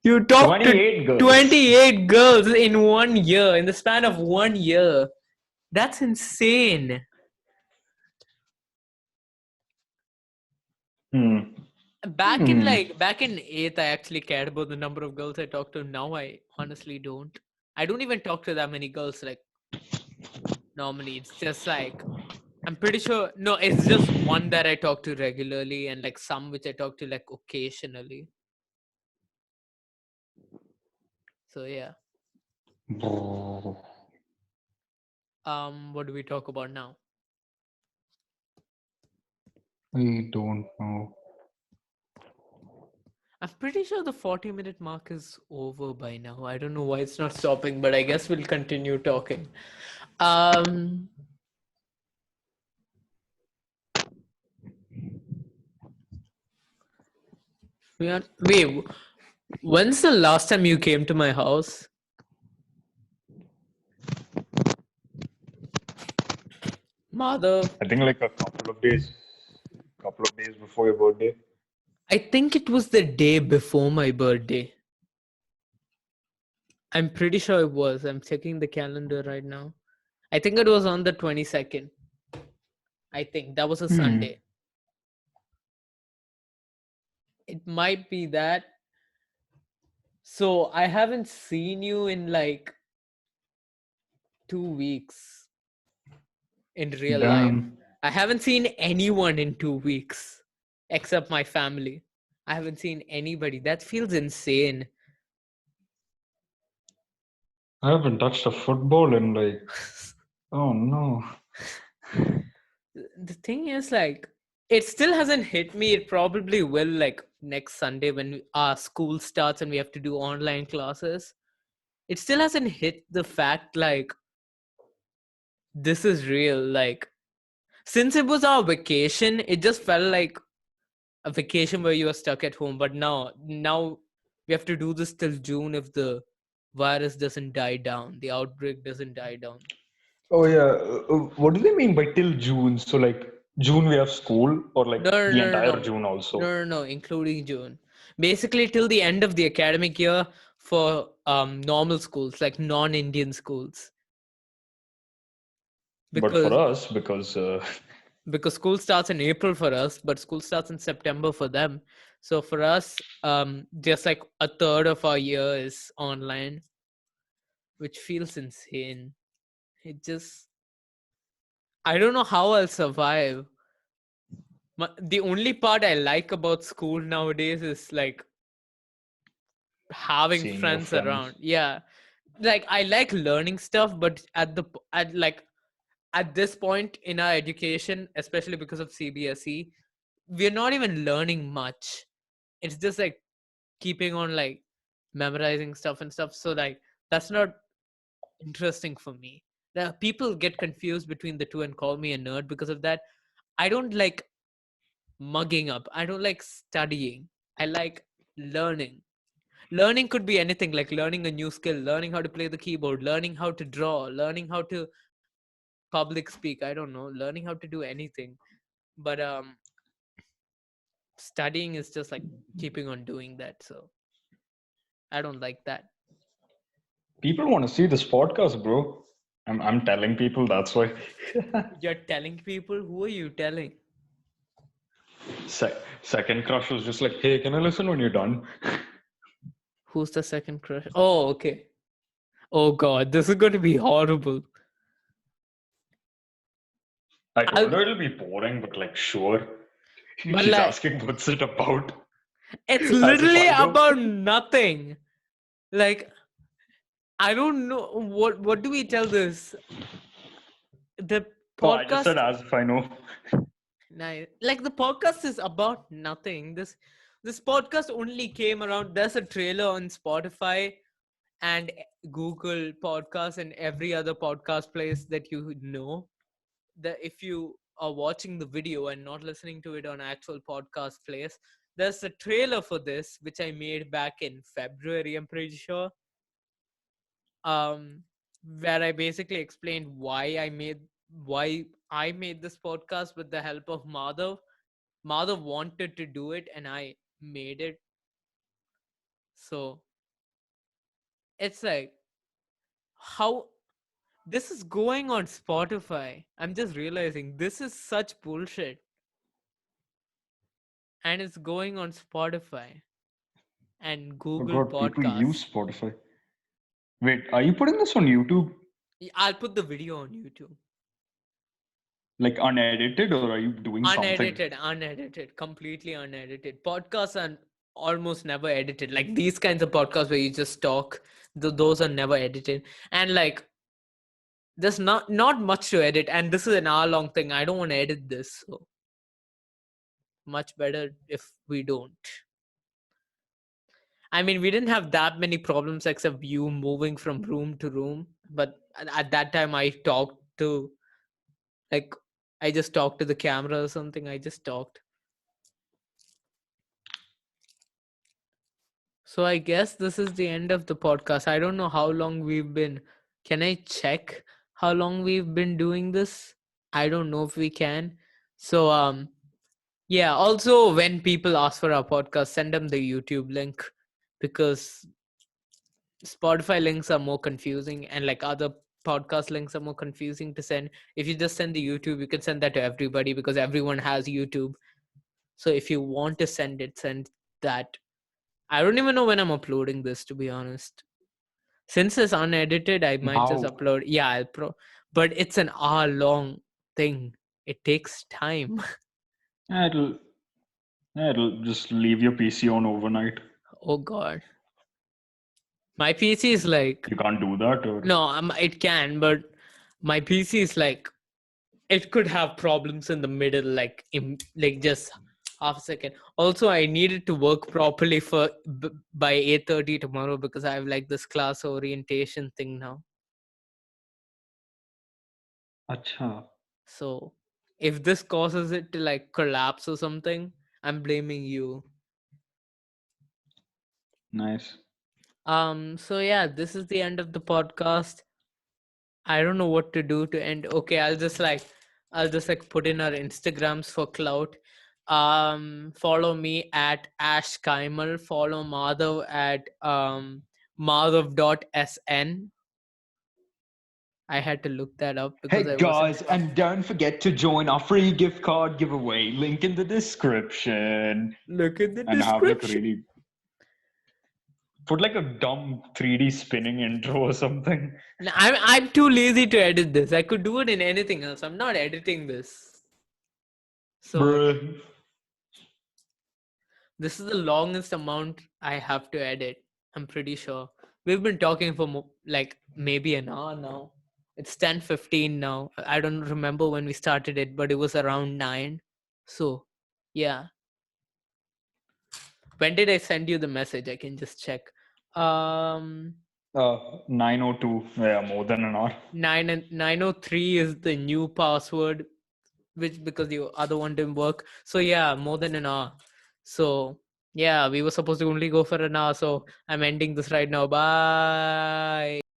You talked 28 to girls. 28 girls in 1 year, in the span of 1 year. That's insane. Back in 8th, I actually cared about the number of girls I talked to. Now I honestly don't. I don't even talk to that many girls like normally. It's just like, I'm pretty sure, no, it's just one that I talk to regularly and like some which I talk to like occasionally. So yeah. What do we talk about now? I don't know. I'm pretty sure the 40-minute mark is over by now. I don't know why it's not stopping, but I guess we'll continue talking. Wait, when's the last time you came to my house? Madhav? I think like a couple of days before your birthday. I think it was the day before my birthday. I'm pretty sure it was. I'm checking the calendar right now. I think it was on the 22nd. I think that was a Sunday. It might be that. So I haven't seen you in like 2 weeks in real life. I haven't seen anyone in 2 weeks except my family. I haven't seen anybody. That feels insane. I haven't touched a football in like, oh no. The thing is, like, it still hasn't hit me. It probably will, like, next Sunday when our school starts and we have to do online classes. It still hasn't hit the fact, like, this is real. Like, since it was our vacation, it just felt like a vacation where you are stuck at home. But now we have to do this till June if the virus doesn't die down, the outbreak doesn't die down. Oh yeah. What do they mean by till June? So like June we have school, or like the entire June also? No, including June. Basically till the end of the academic year for normal schools, like non-Indian schools. But for us, because school starts in April for us, but school starts in September for them. So for us, just like a third of our year is online, which feels insane. It just, I don't know how I'll survive. The only part I like about school nowadays is like having seeing your friends around. Yeah, like I like learning stuff, but at this point in our education, especially because of CBSE, we're not even learning much. It's just like keeping on like memorizing stuff and stuff. So like that's not interesting for me. People get confused between the two and call me a nerd because of that. I don't like mugging up. I don't like studying. I like learning. Learning could be anything, like learning a new skill, learning how to play the keyboard, learning how to draw, learning how to public speak. I don't know, learning how to do anything. But studying is just like keeping on doing that. So I don't like that. People want to see this podcast, bro. I'm telling people that's why. You're telling people? Who are you telling? Second crush was just like, hey, can I listen when you're done? Who's the second crush? Oh, okay. Oh god, this is going to be horrible. I told her it'll be boring, but like, sure. But She's like, asking what's it about. it's As if literally I know. about nothing. Like, I don't know what do we tell this? The Oh, I just said podcast, as if I know. nice. Like the podcast is about nothing. This podcast only came around. There's a trailer on Spotify and Google Podcasts and every other podcast place that you know. That if you are watching the video and not listening to it on actual podcast place, there's a trailer for this which I made back in February, I'm pretty sure. um where I basically explained why I made this podcast with the help of Madhav. Madhav wanted to do it and I made it. So it's like, how this is going on Spotify. I'm just realizing this is such bullshit. And it's going on Spotify and Oh Google God, people use Podcasts. Spotify. Wait, are you putting this on YouTube? I'll put the video on YouTube. Like unedited, or are you doing something? Unedited, completely unedited. Podcasts are almost never edited. Like these kinds of podcasts where you just talk, those are never edited. And like, there's not much to edit. And this is an hour-long thing. I don't want to edit this. So much better if we don't. I mean, we didn't have that many problems except you moving from room to room. But at that time, I talked to, like, I just talked to the camera or something. I just talked. So I guess this is the end of the podcast. I don't know how long we've been. Can I check how long we've been doing this? I don't know if we can. So yeah, also when people ask for our podcast, send them the YouTube link, because Spotify links are more confusing and like other podcast links are more confusing to send. If you just send the YouTube, you can send that to everybody because everyone has YouTube. So if you want to send it, send that. I don't even know when I'm uploading this, to be honest. Since it's unedited, I might just Now. upload. Yeah, but it's an hour-long thing. It takes time. It'll just leave your PC on overnight. Oh God, my PC is like, You can't do that, or no, it can, but my PC is like, it could have problems in the middle, like like just half a second. Also, I need it to work properly by 8:30 tomorrow because I have like this class orientation thing now. Acha. So if this causes it to like collapse or something, I'm blaming you. Nice. So yeah, this is the end of the podcast. I don't know what to do to end. Okay, I'll just like put in our Instagrams for clout. Follow me at Ash Kaimal. Follow Madhav at Madhav.sn. I had to look that up Hey because I wasn't. guys, and don't forget to join our free gift card giveaway. Link in the description. Look at the And have like description. really put like a dumb 3D spinning intro or something. I'm too lazy to edit this. I could do it in anything else. I'm not editing this. So Bruh. this is the longest amount I have to edit. I'm pretty sure. We've been talking for like maybe an hour now. It's 10:15 now. I don't remember when we started it, but it was around 9. So, yeah. When did I send you the message? I can just check. 9:02. Yeah, more than an hour. 903 is the new password, which because the other one didn't work. So yeah, more than an hour. So yeah, we were supposed to only go for an hour. So I'm ending this right now. Bye.